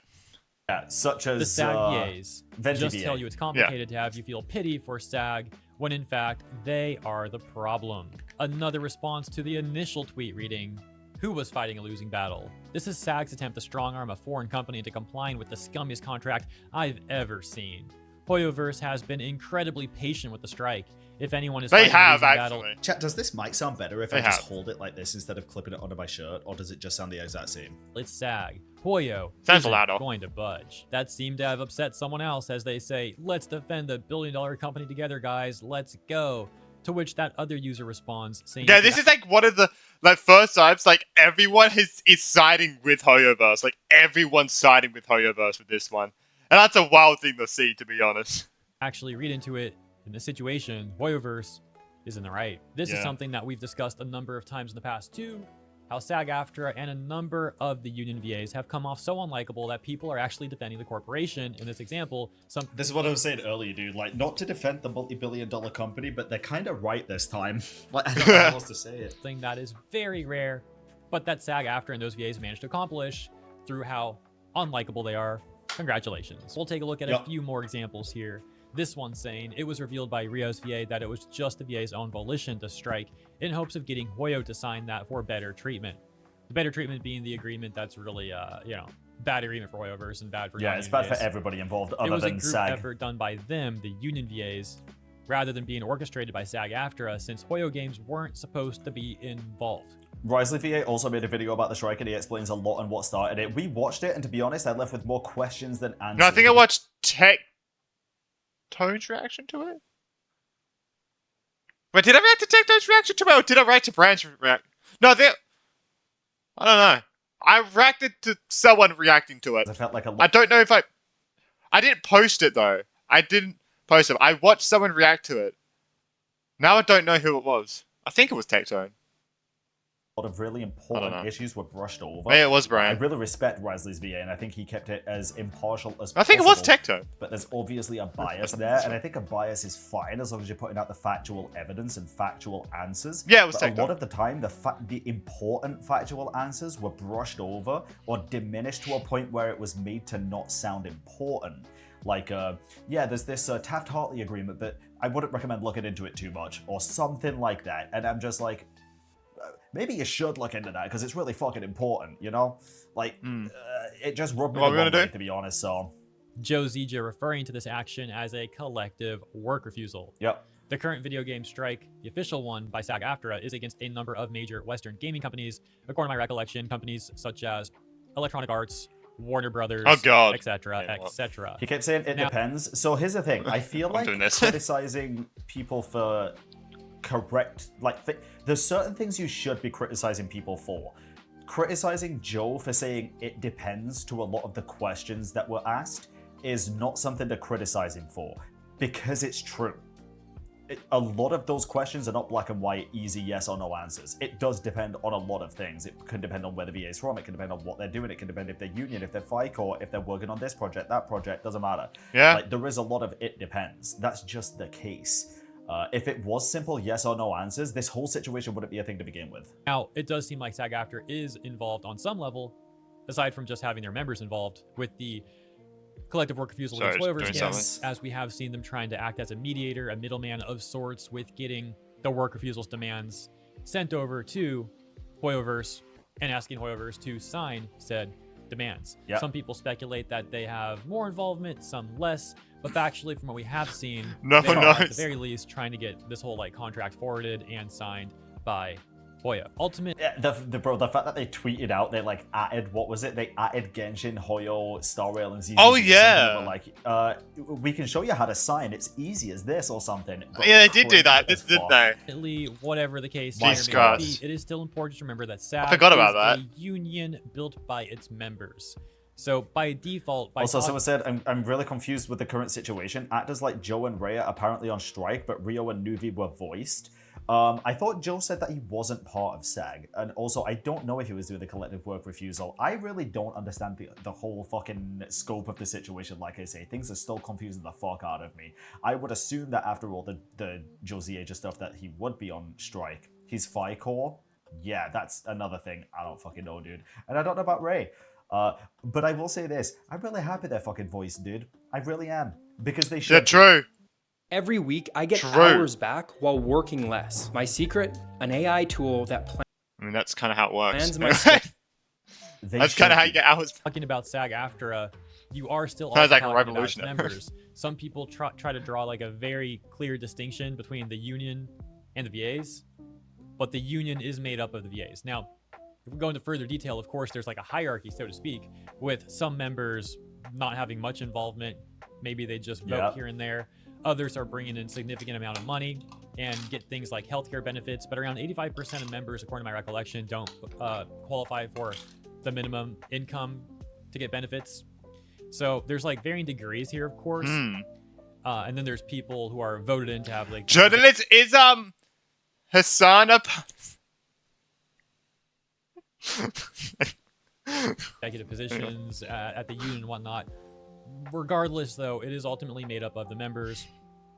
Yeah, such as the SAG VAs Venti just VA. tell you it's complicated to have you feel pity for SAG, when in fact, they are the problem. Another response to the initial tweet reading, who was fighting a losing battle? This is SAG's attempt to strong-arm a foreign company into complying with the scummiest contract I've ever seen. Hoyoverse has been incredibly patient with the strike. If anyone is fighting a losing battle... Chat, does this mic sound better if I just hold it like this instead of clipping it onto my shirt, or does it just sound the exact same? It's SAG. Hoyo sounds isn't louder. Going to budge. That seemed to have upset someone else as they say, let's defend the billion-dollar company together, guys. Let's go. To which that other user responds saying... Yeah, this is like one of the first times like everyone is siding with Hoyoverse. Like everyone's siding with Hoyoverse with this one. And that's a wild thing to see, to be honest. Actually read into it. In this situation, Hoyoverse is in the right. This is something that we've discussed a number of times in the past too. How SAG-AFTRA and a number of the union VAs have come off so unlikable that people are actually defending the corporation. In this example, This is what I was saying earlier, dude. Like, not to defend the multi-billion-dollar company, but they're kind of right this time. Like, I don't know how else to say it. Thing that is very rare, but that SAG-AFTRA and those VAs managed to accomplish through how unlikable they are. Congratulations. We'll take a look at a few more examples here. This one saying, it was revealed by Rio's VA that it was just the VA's own volition to strike in hopes of getting Hoyo to sign that for better treatment. The better treatment being the agreement that's really, bad agreement for Hoyoverse and bad for Yeah, it's bad for everybody involved other it was than a group SAG. effort done by them, the union VAs, rather than being orchestrated by SAG-AFTRA, since Hoyo games weren't supposed to be involved. Risley VA also made a video about the strike and he explains a lot on what started it. We watched it, and to be honest, I left with more questions than answers. No, I think I watched Toad's reaction to it. Wait, did I react to Toad's reaction to it, or did I react to Brand's reaction? No, I don't know. I reacted to someone reacting to it. I felt like I don't know if I didn't post it though. I didn't post it. I watched someone react to it. Now I don't know who it was. I think it was Tectone. A lot of really important issues were brushed over. Maybe it was Brian. I really respect Risley's VA, and I think he kept it as impartial as possible. I think it was Tectone. But there's obviously a bias there, and I think a bias is fine as long as you're putting out the factual evidence and factual answers. Yeah, it was But Tectone. a lot of the time, the important factual answers were brushed over or diminished to a point where it was made to not sound important. Like, yeah, there's this Taft-Hartley agreement, but I wouldn't recommend looking into it too much, or something like that. And I'm just like, maybe you should look into that because it's really fucking important, you know? Like, it just rubbed me the wrong way, to be honest, so. Joe Zija referring to this action as a collective work refusal. Yep. The current video game strike, the official one by SAG-AFTRA, is against a number of major Western gaming companies. According to my recollection, companies such as Electronic Arts, Warner Brothers, etc., etc. He kept saying it depends. So here's the thing. I feel like criticizing people for there's certain things you should be criticizing people for. Criticizing Joe for saying it depends to a lot of the questions that were asked is not something to criticize him for, because it's true. A lot of those questions are not black and white, easy yes or no answers. It does depend on a lot of things. It can depend on where the VA is from. It can depend on what they're doing. It can depend if they're union, if they're FICO, if they're working on this project, that project, doesn't matter. Yeah. Like, there is a lot of it depends. That's just the case. If it was simple yes or no answers, this whole situation wouldn't be a thing to begin with. Now, it does seem like SAG-AFTRA is involved on some level, aside from just having their members involved, with the collective work refusal against Hoyoverse games, as we have seen them trying to act as a mediator, a middleman of sorts, with getting the work refusals demands sent over to Hoyoverse and asking Hoyoverse to sign said demands. Yep. Some people speculate that they have more involvement, some less, but factually, from what we have seen, no they one are, at knows. the very least, trying to get this whole contract forwarded and signed by Hoyo. Yeah, the fact that they tweeted out, they added, what was it? They added Genshin, Hoyo, Star Rail, and ZZ. Oh yeah. Were like, we can show you how to sign. It's easy as this or something. Yeah, they did do that, didn't they? Whatever the case may be, it is still important to remember that SAG forgot about is a union built by its members. So by default, someone said, I'm really confused with the current situation. Actors like Joe and Ray are apparently on strike, but Rio and Nuvi were voiced. I thought Joe said that he wasn't part of SAG, and also I don't know if he was doing the collective work refusal. I really don't understand the whole fucking scope of the situation. Like I say, things are still confusing the fuck out of me. I would assume that after all the Josie Ager stuff that he would be on strike. He's FICO. Yeah, that's another thing. I don't fucking know, dude. And I don't know about Ray. But I will say this. I'm really happy they're fucking voiced, dude. I really am. Because they should. Yeah, true. Every week, I get hours back while working less. My secret, an AI tool that I mean, that's kind of how it works. plans my That's kind of how you get hours. Talking about SAG-AFTRA, you are still Sounds also like a talking about revolution. members. Some people try to draw a very clear distinction between the union and the VAs, but the union is made up of the VAs. Now, if we go into further detail, of course, there's a hierarchy, so to speak, with some members not having much involvement. Maybe they just vote here and there. Others are bringing in significant amount of money and get things like healthcare benefits, but around 85% of members, according to my recollection, don't qualify for the minimum income to get benefits. So there's varying degrees here, of course. And then there's people who are voted in to have Journalist is Hassan executive positions at the union and whatnot. Regardless, though, it is ultimately made up of the members.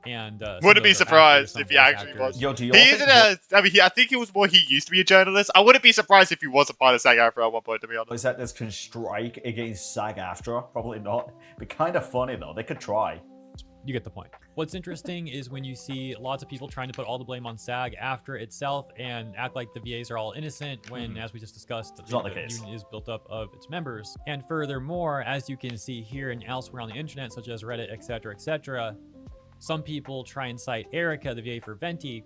And wouldn't be surprised if he actually was. Yo, do you he isn't I think it was more he used to be a journalist. I wouldn't be surprised if he was a part of SAG-AFTRA at one point, to be honest. Is that this can strike against SAG-AFTRA? Probably not. Be kind of funny though. They could try. You get the point. What's interesting is when you see lots of people trying to put all the blame on SAG-AFTRA itself and act like the VAs are all innocent when, as we just discussed, the union is built up of its members. And furthermore, as you can see here and elsewhere on the internet, such as Reddit, etc., some people try and cite Erica, the VA for Venti,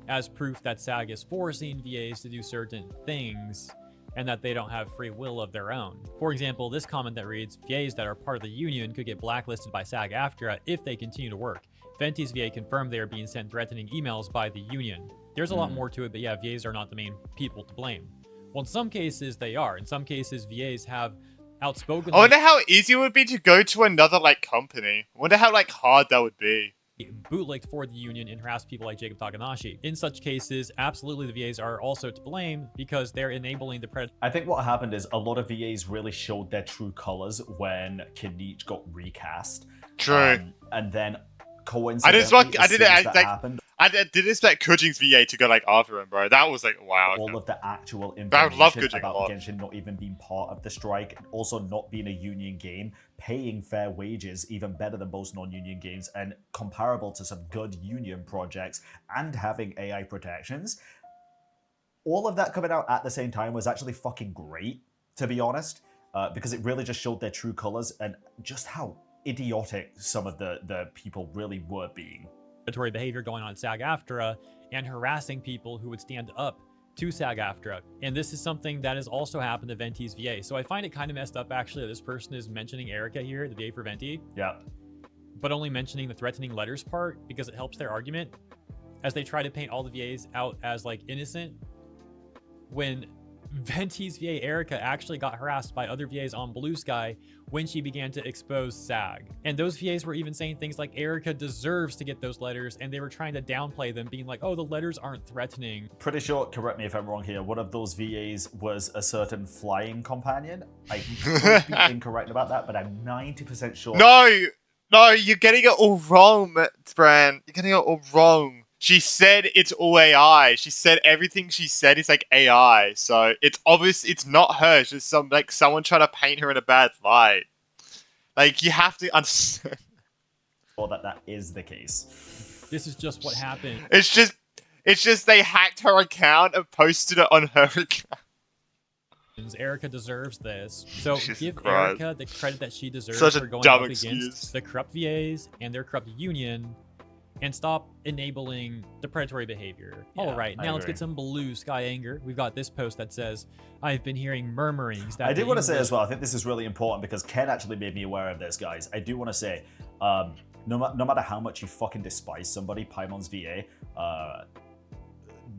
as proof that SAG is forcing VAs to do certain things and that they don't have free will of their own. For example, this comment that reads, VAs that are part of the union could get blacklisted by SAG-AFTRA if they continue to work. Venti's VA confirmed they are being sent threatening emails by the union. There's a lot more to it, but yeah, VAs are not the main people to blame. Well, in some cases, they are. In some cases, VAs have outspoken... I wonder how easy it would be to go to another, company. I wonder how, hard that would be. Bootlicked for the union and harassed people like Jacob Takanashi. In such cases, absolutely the VAs are also to blame because they're enabling the predator. I think what happened is a lot of VAs really showed their true colors when Kinich got recast. True. And then coincidentally, I did expect Kujing's VA to go after him, bro. That was wow. All of the actual information about Genshin not even being part of the strike, also not being a union game, paying fair wages, even better than most non-union games, and comparable to some good union projects, and having AI protections. All of that coming out at the same time was actually fucking great, to be honest, because it really just showed their true colors and just how idiotic some of the people really were being. Predatory behavior going on at SAG-AFTRA and harassing people who would stand up to SAG-AFTRA. And this is something that has also happened to Venti's VA. So I find it kind of messed up, actually, that this person is mentioning Erica here, the VA for Venti. Yeah. But only mentioning the threatening letters part because it helps their argument as they try to paint all the VAs out as, innocent, when Venti's VA, Erica, actually got harassed by other VAs on Blue Sky when she began to expose SAG. And those VAs were even saying things like Erica deserves to get those letters, and they were trying to downplay them, being like, oh, the letters aren't threatening. Pretty sure, correct me if I'm wrong here, one of those VAs was a certain flying companion. I could be incorrect about that, but I'm 90% sure. No, you're getting it all wrong, Bran. You're getting it all wrong. She said it's all AI. She said everything she said is AI. So it's obvious it's not her. It's just someone trying to paint her in a bad light. You have to understand. Or that is the case. This is just what happened. It's just they hacked her account and posted it on her account. Erica deserves this. So Jesus give Christ. Erica the credit that she deserves Such a for going dumb up excuse. against the corrupt VAs and their corrupt union. And stop enabling the predatory behavior. Yeah, all right, now let's get some Blue Sky anger. We've got this post that says, I've been hearing murmurings that... I do want to say as well, I think this is really important because Ken actually made me aware of this, guys. I do want to say, no matter how much you fucking despise somebody, Paimon's VA,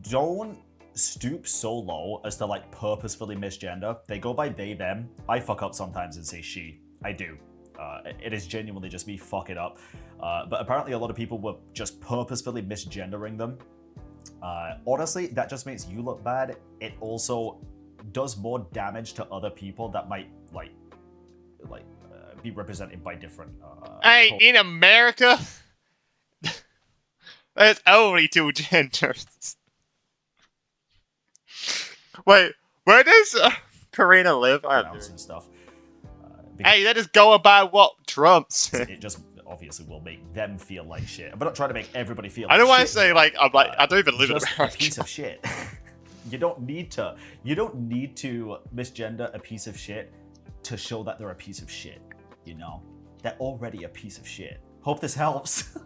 don't stoop so low as to purposefully misgender. They go by they, them. I fuck up sometimes and say she. I do. It is genuinely just me fucking up. But apparently a lot of people were just purposefully misgendering them. Honestly, that just makes you look bad. It also does more damage to other people that might be represented by different... Hey, in America, there's only two genders. Wait, where does Karina live? I don't know. And stuff. Hey, that is going by what Trump said. It just obviously will make them feel like shit. I'm not trying to make everybody feel I don't want shit to say I don't even live in just America. a piece of shit. You don't need to misgender a piece of shit to show that they're a piece of shit, They're already a piece of shit. Hope this helps.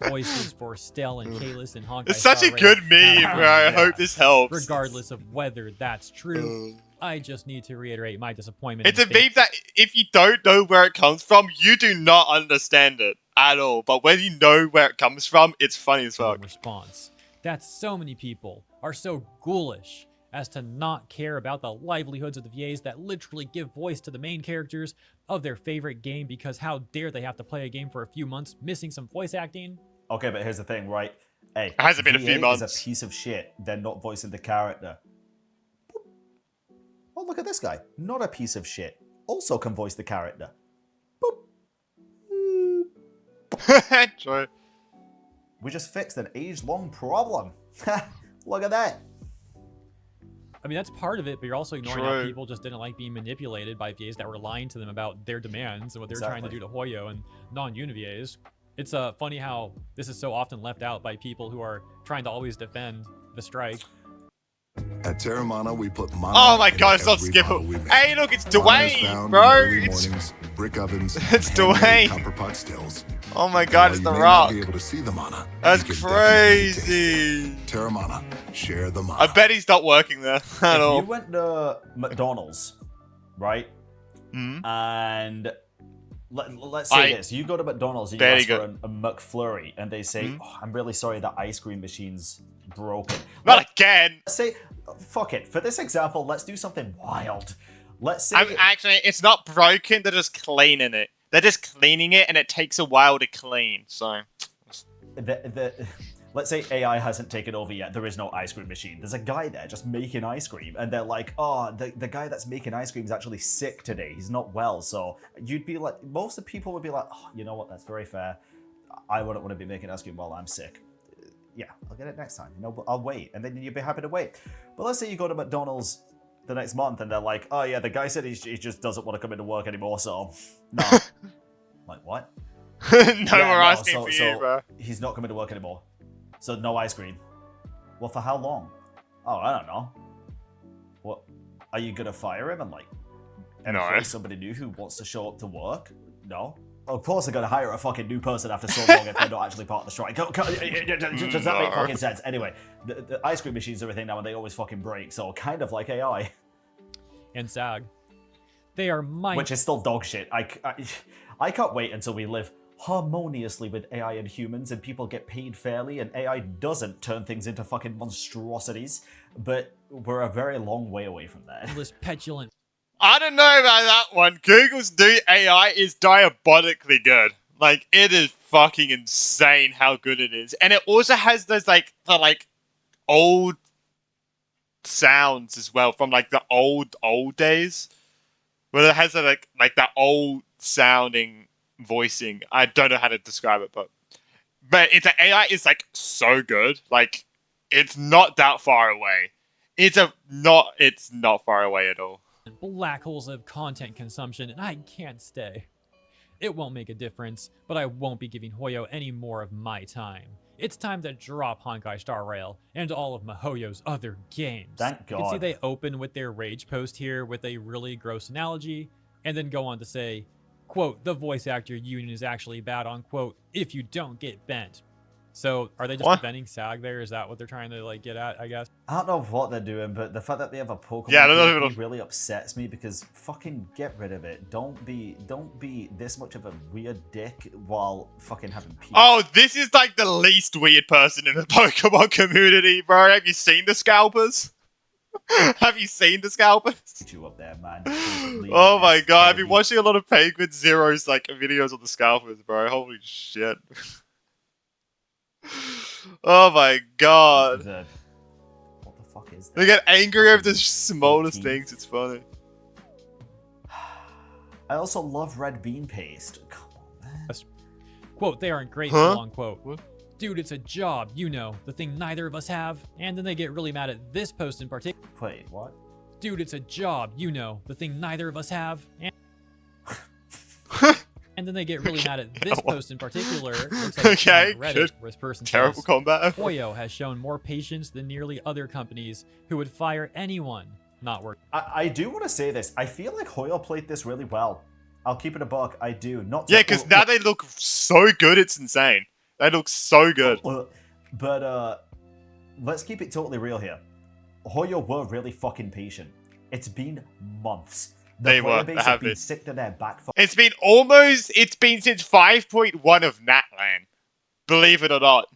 Voices for Stell and Kalis and Honkai It's such a Star good Rail. meme, bro. I hope this helps. Regardless of whether that's true, I just need to reiterate my disappointment. It's a meme that if you don't know where it comes from, you do not understand it at all. But when you know where it comes from, it's funny as fuck. Response. That so many people are so ghoulish as to not care about the livelihoods of the VAs that literally give voice to the main characters of their favorite game because how dare they have to play a game for a few months missing some voice acting? Okay, but here's the thing, right? Hey, it hasn't been a few months. Is a piece of shit. They're not voicing the character. Oh, look at this guy. Not a piece of shit. Also can voice the character. Boop. True. We just fixed an age-long problem. Look at that. I mean, that's part of it, but you're also ignoring how people just didn't like being manipulated by VAs that were lying to them about their demands and what they're trying to do to Hoyo and non-uni-VAs. It's funny how this is so often left out by people who are trying to always defend the strike. At Terramana, we put mana. Oh my god, stop skipping. Hey, look, it's Dwayne, bro. It's brick ovens. It's Dwayne. Copper pot stills. Oh my god, it's the Rock. Be able to see the mana. That's crazy. Terramana, share the mana. I bet he's not working there at all. If you went to McDonald's, right? And let's say this: you go to McDonald's and you ask for a McFlurry, and they say, oh, "I'm really sorry, the ice cream machine's broken." Not again. Let's say, fuck it. For this example, let's do something wild. Let's say actually, it's not broken. They're just cleaning it. They're just cleaning it, and it takes a while to clean. So, let's say AI hasn't taken over yet. There is no ice cream machine. There's a guy there just making ice cream, and they're like, "Oh, the guy that's making ice cream is actually sick today. He's not well." So you'd be like, most of the people would be like, "Oh, you know what? That's very fair. I wouldn't want to be making ice cream while I'm sick. Yeah, I'll get it next time. You know, but I'll wait." And then you'd be happy to wait. But let's say you go to McDonald's the next month, and they're like, "Oh yeah, the guy said he just doesn't want to come into work anymore, so no." Like, what? We're asking for you, bro. He's not coming to work anymore. So no ice cream. Well, for how long? Oh, I don't know. What? Are you gonna fire him and like employ somebody new who wants to show up to work? No. Of course, they're gonna hire a fucking new person after so long if they're not actually part of the strike. Does that make fucking sense? Anyway, the ice cream machines are a thing now, and they always fucking break. So kind of like AI. And SAG. They are which is still dog shit. I can't wait until we live harmoniously with AI and humans, and people get paid fairly, and AI doesn't turn things into fucking monstrosities. But we're a very long way away from that. This petulant. I don't know about that one. Google's new AI is diabolically good. Like, it is fucking insane how good it is, and it also has those the old sounds as well from like the old days, where it has like that old sounding voicing. I don't know how to describe it, but it's an AI is like so good. Like, it's not that far away. It's not far away at all. Black holes of content consumption, and I can't stay. It won't make a difference, but I won't be giving Hoyo any more of my time. It's time to drop Honkai Star Rail and all of MiHoYo's other games. Thank God. You can see they open with their rage post here with a really gross analogy, and then go on to say, quote, "The voice actor union is actually bad on, quote, if you don't get bent." So, are they just preventing SAG there? Is that what they're trying to, like, get at, I guess? I don't know what they're doing, but the fact that they have a Pokemon thing really upsets me, because fucking get rid of it. Don't be this much of a weird dick while fucking having peace. Oh, this is like the least weird person in the Pokemon community, bro. Have you seen the Scalpers? Have you seen the Scalpers? You up there, man. Oh my god, I've been watching a lot of Penguin Zero's like videos on the Scalpers, bro. Holy shit. Oh my god. What the fuck is that? They get angry over the smallest things, it's funny. I also love red bean paste. Come on, man. Quote, "They aren't great," long quote. What? "Dude, it's a job, you know, the thing neither of us have." And then they get really mad at this post in particular. Wait, what? "Dude, it's a job, you know, the thing neither of us have." And then they get really mad at this post in particular. Looks like okay, Reddit, good. where this person Terrible says, combat. "Hoyo has shown more patience than nearly other companies who would fire anyone not working." I do want to say this. I feel like Hoyo played this really well. I'll keep it a buck. I do. Not to, yeah, because now they look so good, it's insane. They look so good. But let's keep it totally real here. Hoyo were really fucking patient. It's been months. They were. Base have been sick to their back. It's been since 5.1 of Natlan. Believe it or not.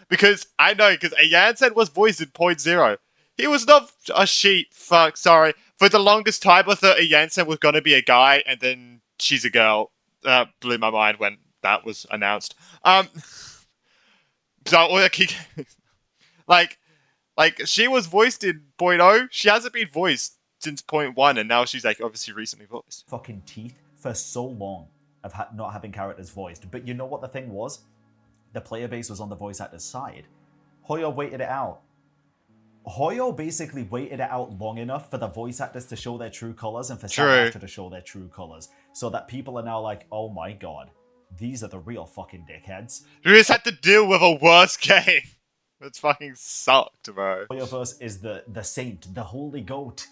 Because Jansen was voiced in 0.0. He was not a sheep. Fuck, sorry. For the longest time, I thought Jansen was going to be a guy, and then she's a girl. Blew my mind when that was announced. So, like, she was voiced in 0.0. She hasn't been voiced since 0.1, and now she's like obviously recently voiced. Fucking teeth for so long of not having characters voiced. But you know what the thing was? The player base was on the voice actor's side. Hoyo waited it out. Hoyo basically waited it out long enough for the voice actors to show their true colors and for SAG after to show their true colors, so that people are now like, oh my god, these are the real fucking dickheads. We just had to deal with a worse game. It's fucking sucked, bro. Hoyoverse is the saint, the holy goat.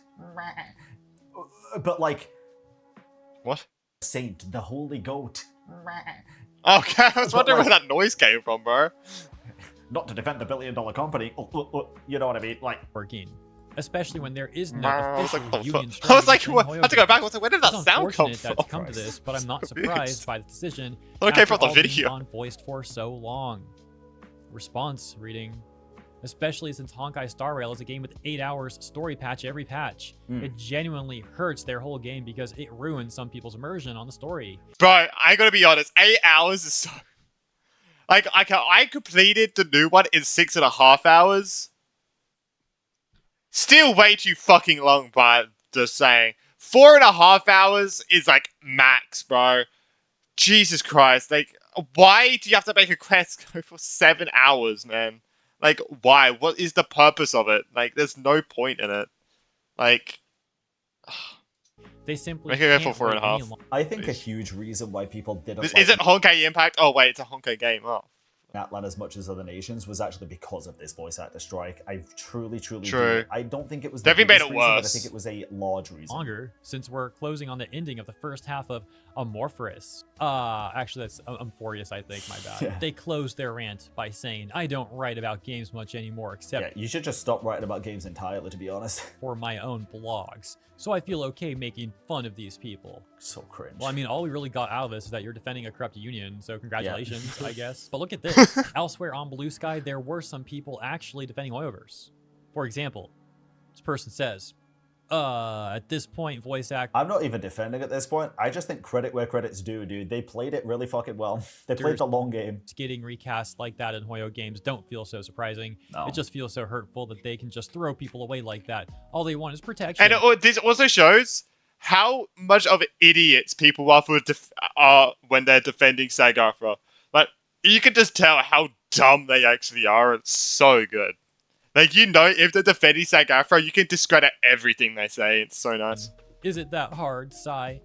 But like... What? Saint, the holy goat. Okay, I was wondering where that noise came from, bro. Not to defend the billion-dollar company. You know what I mean? Like... Working. Especially when there is no official union strike. I was like, what? I had to go back. I was like, where did that sound come from? That's come to this, but I'm not surprised by the decision. Okay, from the after all video. being unvoiced for so long. Response reading. Especially since Honkai Star Rail is a game with 8 hours story patch every patch. It genuinely hurts their whole game because it ruins some people's immersion on the story. Bro, I gotta be honest, 8 hours is so... Like, I completed the new one in 6.5 hours. Still way too fucking long, but just saying. 4.5 hours is like max, bro. Jesus Christ, like, why do you have to make a quest go for 7 hours, man? Like, why? What is the purpose of it? Like, there's no point in it. Like... They simply Make it go for 4.5. I think a huge reason why people didn't This like isn't Honkai Impact? Oh wait, it's a Honkai game. Oh. Atlan as much as other nations was actually because of this voice actor strike. I truly True. do. I don't think it was the Definitely made biggest it reason, but I worse. think it was a large reason. Longer, since we're closing on the ending of the first half of Amorphous. Actually, that's Amphorius, I think, my bad. Yeah. They closed their rant by saying, I don't write about games much anymore, except Yeah, you should just stop writing about games entirely, to be honest. for my own blogs. So I feel okay making fun of these people. So cringe. Well, I mean, all we really got out of this is that you're defending a corrupt union, so congratulations, Yeah. I guess. But look at this. Elsewhere on Blue Sky, there were some people actually defending Hoyoverse. For example, this person says, at this point, voice act... I'm not even defending at this point. I just think credit where credit's due, dude. They played it really fucking well. They played the long game. Getting recast like that in Hoyo games don't feel so surprising. No. It just feels so hurtful that they can just throw people away like that. All they want is protection. And this also shows how much of idiots people are when they're defending SAG-AFTRA. Like, you can just tell how dumb they actually are. It's so good. Like, you know, if they're defending SAG-AFTRA, you can discredit everything they say. It's so nice. Is it that hard, Sigh?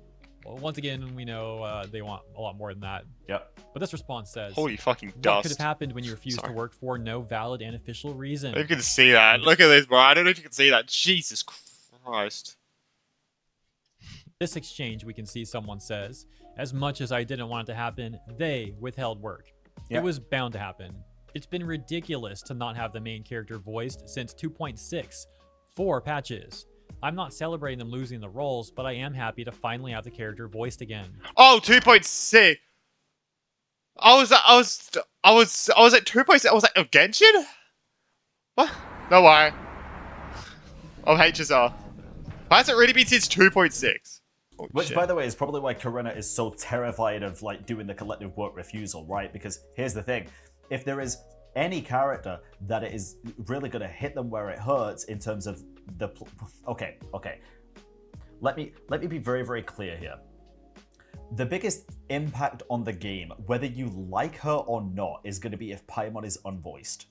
Well, once again, we know they want a lot more than that. Yep. But this response says, Holy fucking what dust. could have happened when you refused to work for no valid and official reason? You can see that. Look at this, bro. I don't know if you can see that. Jesus Christ. This exchange, we can see someone says, as much as I didn't want it to happen, they withheld work. Yep. It was bound to happen. It's been ridiculous to not have the main character voiced since 2.6, 4 patches. I'm not celebrating them losing the roles, but I am happy to finally have the character voiced again. Oh, 2.6. I was at 2.6. I was like, of Genshin? What? No way. Of HSR. Why has it really been since 2.6? Oh, Which, shit. by the way, is probably why Corinna is so terrified of, like, doing the collective work refusal, right? Because here's the thing. If there is any character that it is really going to hit them where it hurts in terms of the... Okay. Let me be very, very clear here. The biggest impact on the game, whether you like her or not, is going to be if Paimon is unvoiced.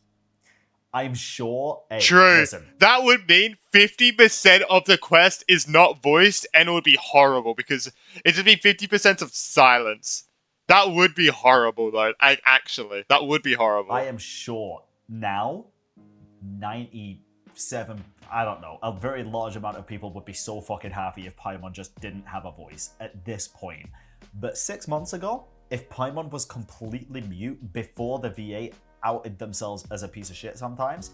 I'm sure... Hey, True. listen. That would mean 50% of the quest is not voiced, and it would be horrible, because it would be 50% of silence. That would be horrible, though. Actually, that would be horrible. I am sure now, 97, I don't know, a very large amount of people would be so fucking happy if Paimon just didn't have a voice at this point. But 6 months ago, if Paimon was completely mute before the VA outed themselves as a piece of shit sometimes,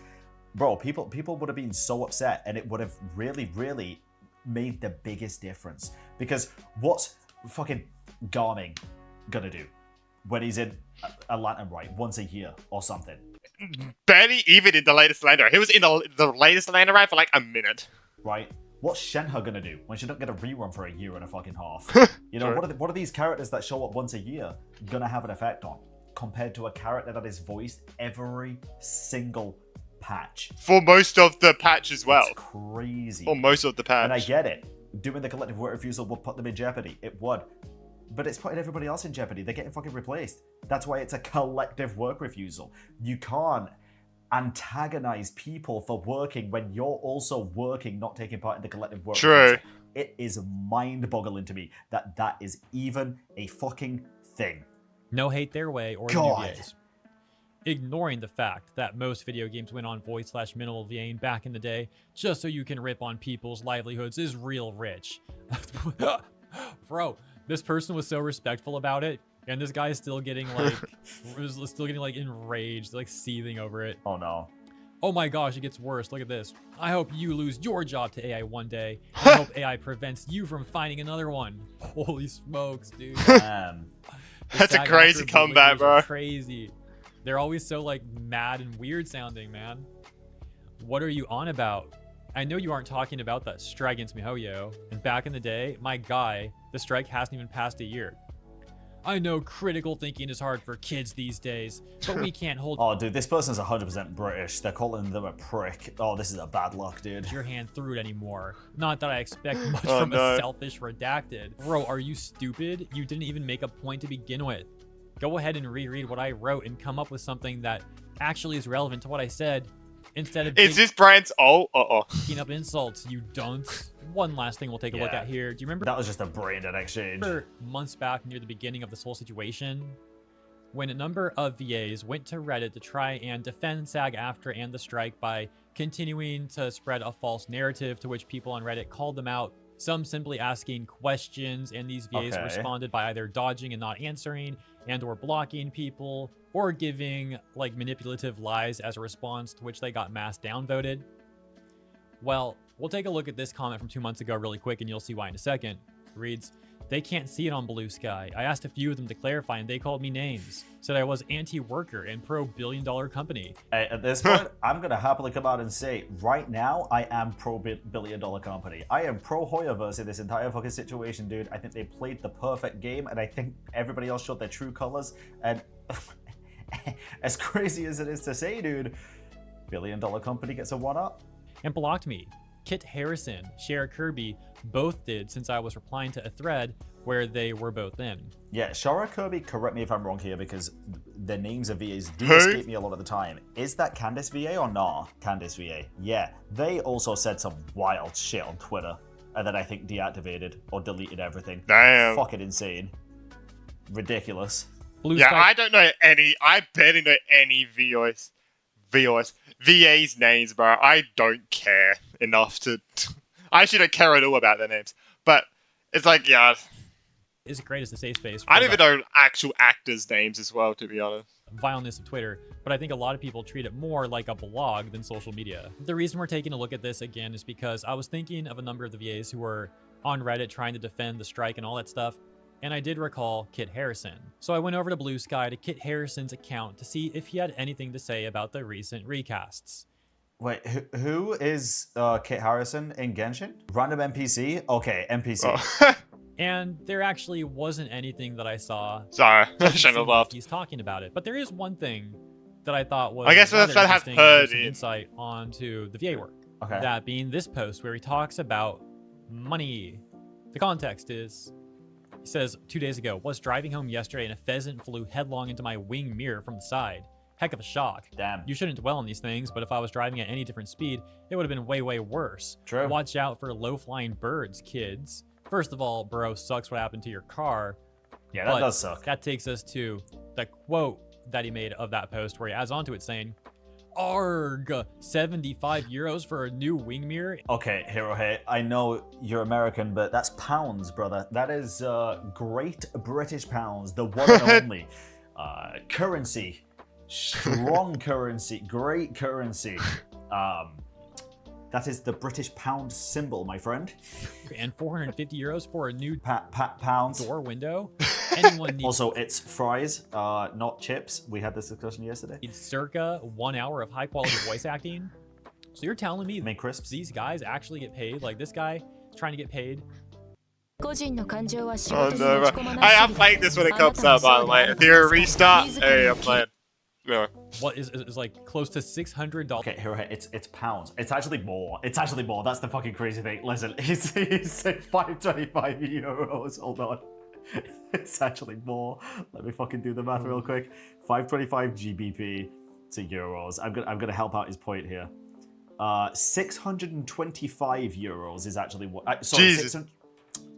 bro, people would have been so upset, and it would have really, really made the biggest difference. Because what's fucking Garming gonna do when he's in a Lantern Rite once a year or something? Barely even in the latest Lander. He was in the latest Lander Ride for like a minute. Right? What's Shenhe gonna do when she don't get a rerun for a year and a fucking half? You know, True. what are these characters that show up once a year gonna have an effect on, compared to a character that is voiced every single patch? For most of the patch as well. It's crazy. For most of the patch. And I get it. Doing the collective work refusal would put them in jeopardy. It would. But it's putting everybody else in jeopardy. They're getting fucking replaced. That's why it's a collective work refusal. You can't antagonize people for working when you're also working, not taking part in the collective work. True. It is mind-boggling to me that that is even a fucking thing. No hate their way or the new VAs. Ignoring the fact that most video games went on voice/minimal VAing back in the day just so you can rip on people's livelihoods is real rich. Bro, this person was so respectful about it, and this guy is still getting like enraged, like seething over it. Oh no. Oh my gosh, it gets worse. Look at this. I hope you lose your job to AI one day. I hope AI prevents you from finding another one. Holy smokes, dude. That's a crazy comeback, bro. Crazy. They're always so like mad and weird sounding, man. What are you on about? I know you aren't talking about that strike against MiHoYo. And back in the day, my guy, the strike hasn't even passed a year. I know critical thinking is hard for kids these days, but we can't hold Oh, dude, this person's 100% British. They're calling them a prick. Oh, this is a bad luck, dude. your hand through it anymore. Not that I expect much from a selfish redacted. Bro, are you stupid? You didn't even make a point to begin with. Go ahead and reread what I wrote and come up with something that actually is relevant to what I said instead of Is this Brian's picking up insults, you dunce. One last thing we'll take a look at here. Do you remember that was just a brain-dead exchange? Months back near the beginning of this whole situation, when a number of VAs went to Reddit to try and defend SAG-AFTRA and the strike by continuing to spread a false narrative to which people on Reddit called them out, some simply asking questions, and these VAs responded by either dodging and not answering and or blocking people or giving like manipulative lies as a response, to which they got mass downvoted. Well, we'll take a look at this comment from 2 months ago really quick and you'll see why in a second. It reads, they can't see it on Blue Sky. I asked a few of them to clarify and they called me names. Said I was anti-worker and pro-billion-dollar company. Hey, at this point, I'm going to happily come out and say, right now, I am pro-billion-dollar company. I am pro-Hoyoverse in this entire fucking situation, dude. I think they played the perfect game, and I think everybody else showed their true colors. And as crazy as it is to say, dude, billion-dollar company gets a one-up. And blocked me. Kit Harrison, Shara Kirby, both did since I was replying to a thread where they were both in. Yeah, Shara Kirby, correct me if I'm wrong here because the names of VAs do escape me a lot of the time. Is that Candice VA or nah? Candice VA. Yeah, they also said some wild shit on Twitter and then I think deactivated or deleted everything. Damn. Fucking insane. Ridiculous. Blue Sky. I don't know any. I barely know any VA's names, bro. I don't care enough to. I actually don't care at all about their names. But it's like, yeah. Is great as the safe space. I don't even know actual actors' names as well, to be honest. Vileness of Twitter, but I think a lot of people treat it more like a blog than social media. The reason we're taking a look at this again is because I was thinking of a number of the VAs who were on Reddit trying to defend the strike and all that stuff, and I did recall Kit Harrison. So I went over to Blue Sky to Kit Harrison's account to see if he had anything to say about the recent recasts. Wait, who is Kit Harrison in Genshin? Random NPC? Okay, NPC. Oh. And there actually wasn't anything that I saw. Sorry, I shouldn't have laughed. He's talking about it, but there is one thing that I thought was I guess that's what I have heard. Some insight onto the VA work. Okay. That being this post where he talks about money. The context is, he says 2 days ago, was driving home yesterday and a pheasant flew headlong into my wing mirror from the side. Heck of a shock. Damn. You shouldn't dwell on these things, but if I was driving at any different speed, it would have been way, way worse. True. Watch out for low-flying birds, kids. First of all, bro, sucks what happened to your car. Yeah, that does suck. That takes us to the quote that he made of that post where he adds on to it saying, "Arg, 75 euros for a new wing mirror." Okay, Hero Hey, I know you're American, but that's pounds, brother. That is Great British pounds, the one and only currency. Strong currency, great currency. That is the British pound symbol, my friend. And 450 euros for a new pounds door window. Anyone needs also, it's fries, not chips. We had this discussion yesterday. Circa 1 hour of high quality voice acting. So you're telling me crisps. These guys actually get paid? Like this guy is trying to get paid? Oh no, bro. I'm playing this when it comes out, by the way. If you're a restart, hey, I'm playing. No. What is like close to $600? Okay, Hero Hey, it's pounds. It's actually more. It's actually more. That's the fucking crazy thing. Listen, he said 525 euros. Hold on. It's actually more. Let me fucking do the math real quick. 525 GBP to euros. I'm gonna help out his point here. 625 euros is actually what. Sorry, Jesus. 600.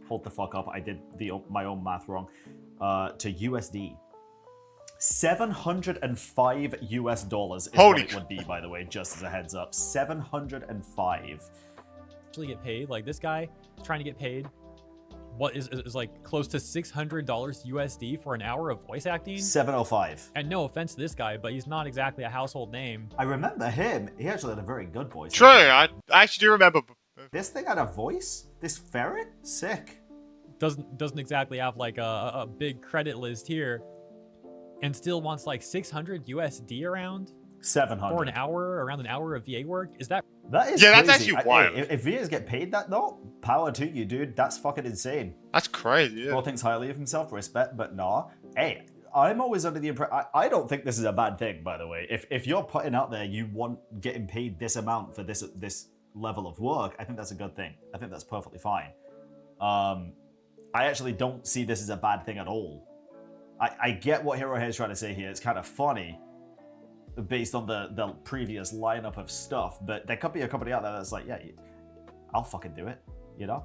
Hold the fuck up! I did my own math wrong. To USD. $705 US is what it would be, by the way, just as a heads up. 705. Actually get paid. Like this guy is trying to get paid. What is like close to $600 USD for an hour of voice acting? 705. And no offense to this guy, but he's not exactly a household name. I remember him. He actually had a very good voice. True, I actually do remember. This thing had a voice? This ferret? Sick. Doesn't exactly have like a big credit list here. And still wants like 600 USD around 700 for an hour, around an hour of VA work. Is that? That is yeah, crazy. that's actually wild. If VAs get paid that though, power to you, dude. That's fucking insane. That's crazy. Yeah. Bro thinks highly of himself, respect, but nah. Hey, I'm always under the impression. I don't think this is a bad thing, by the way. If you're putting out there, you want getting paid this amount for this level of work. I think that's a good thing. I think that's perfectly fine. I actually don't see this as a bad thing at all. I get what Hero Hair is trying to say here. It's kind of funny based on the previous lineup of stuff, but there could be a company out there that's like, yeah, I'll fucking do it, you know?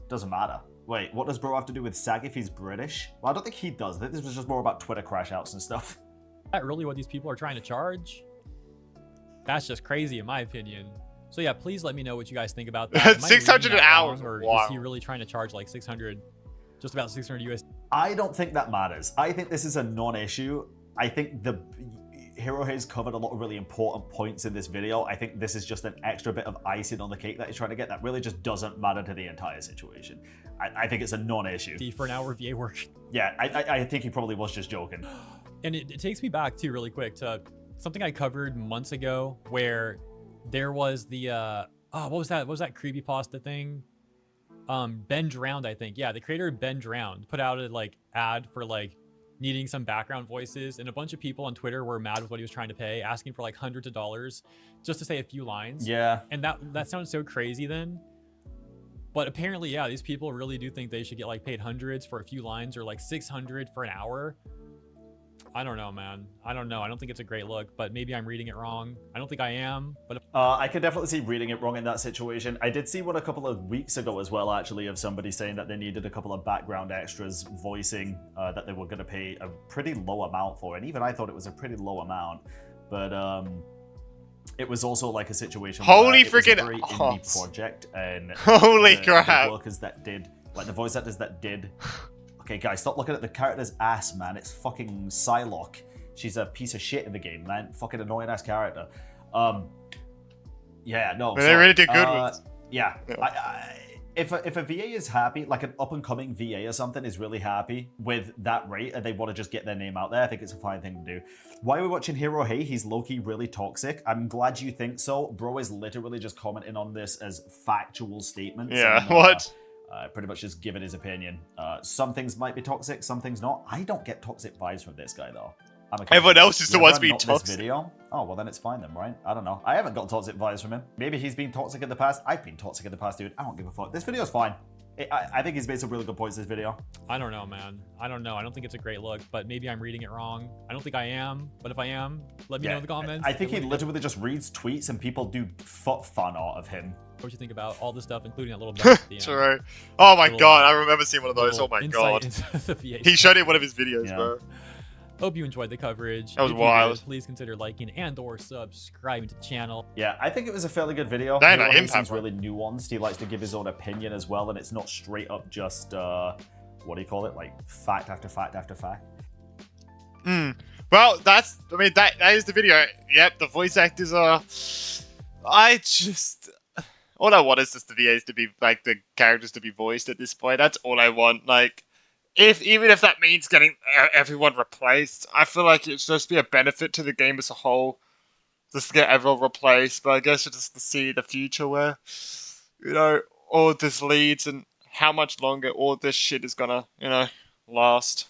Doesn't matter. Wait, what does bro have to do with SAG if he's British? Well, I don't think he does. I think this was just more about Twitter crash outs and stuff. Is that really what these people are trying to charge? That's just crazy in my opinion. So yeah, please let me know what you guys think about that. Am I 600 reading an that hour. wrong, or Wow. is he really trying to charge like 600, just about 600 US? I don't think that matters. I think this is a non-issue. I think the Hero has covered a lot of really important points in this video. I think this is just an extra bit of icing on the cake that he's trying to get that really just doesn't matter to the entire situation. I think it's a non-issue. For an hour of VA work. Yeah, I think he probably was just joking. And it takes me back too really quick to something I covered months ago where there was the what was that? What was that creepypasta thing? Ben Drowned, I think. Yeah, the creator of Ben Drowned put out a like ad for like needing some background voices, and a bunch of people on Twitter were mad with what he was trying to pay, asking for like hundreds of dollars just to say a few lines. Yeah. And that sounded so crazy then. But apparently, yeah, these people really do think they should get like paid hundreds for a few lines or like 600 for an hour. I don't know, man. I don't know. I don't think it's a great look, but maybe I'm reading it wrong. I don't think I am, but I can definitely see reading it wrong in that situation. I did see one a couple of weeks ago as well, actually, of somebody saying that they needed a couple of background extras voicing that they were going to pay a pretty low amount for, and even I thought it was a pretty low amount, but it was also like a situation Holy where it was freaking a very indie project, and holy the crap! workers that did, like the voice actors that did. Okay, guys, stop looking at the character's ass, man. It's fucking Psylocke. She's a piece of shit in the game, man. Fucking annoying ass character. Yeah, no. They really did good with. Yeah. If a VA is happy, like an up and coming VA or something is really happy with that rate, and they want to just get their name out there, I think it's a fine thing to do. Why are we watching Hero Hey? He's low-key really toxic. I'm glad you think so. Bro is literally just commenting on this as factual statements. Yeah. And, What? Pretty much just giving his opinion. Some things might be toxic, some things not. I don't get toxic vibes from this guy though. Everyone else is the ones being not toxic. This video? Oh, well then it's fine then, right? I don't know. I haven't got toxic vibes from him. Maybe he's been toxic in the past. I've been toxic in the past, dude. I don't give a fuck. This video's fine. I think he's made some really good points in this video. I don't know, man. I don't know. I don't think it's a great look, but maybe I'm reading it wrong. I don't think I am, but if I am, let me know in the comments. I think he literally just reads tweets and people do fun art of him. What you think about all this stuff, including that little box at the end. True. Oh my god, I remember seeing one of those. Oh my god. He showed it in one of his videos, bro. Hope you enjoyed the coverage. That was if you wild. did, please consider liking and/or subscribing to the channel. Yeah, I think it was a fairly good video. Damn, Hero that Hey impact seems one. really nuanced. He likes to give his own opinion as well, and it's not straight up just what do you call it? Like fact after fact after fact. Well, that is the video. Yep, the voice actors are. All I want is just the VAs to be like the characters to be voiced at this point. That's all I want. Like, even if that means getting everyone replaced, I feel like it's supposed to be a benefit to the game as a whole, just to get everyone replaced. But I guess it's just to see the future where, all this leads and how much longer all this shit is gonna, last.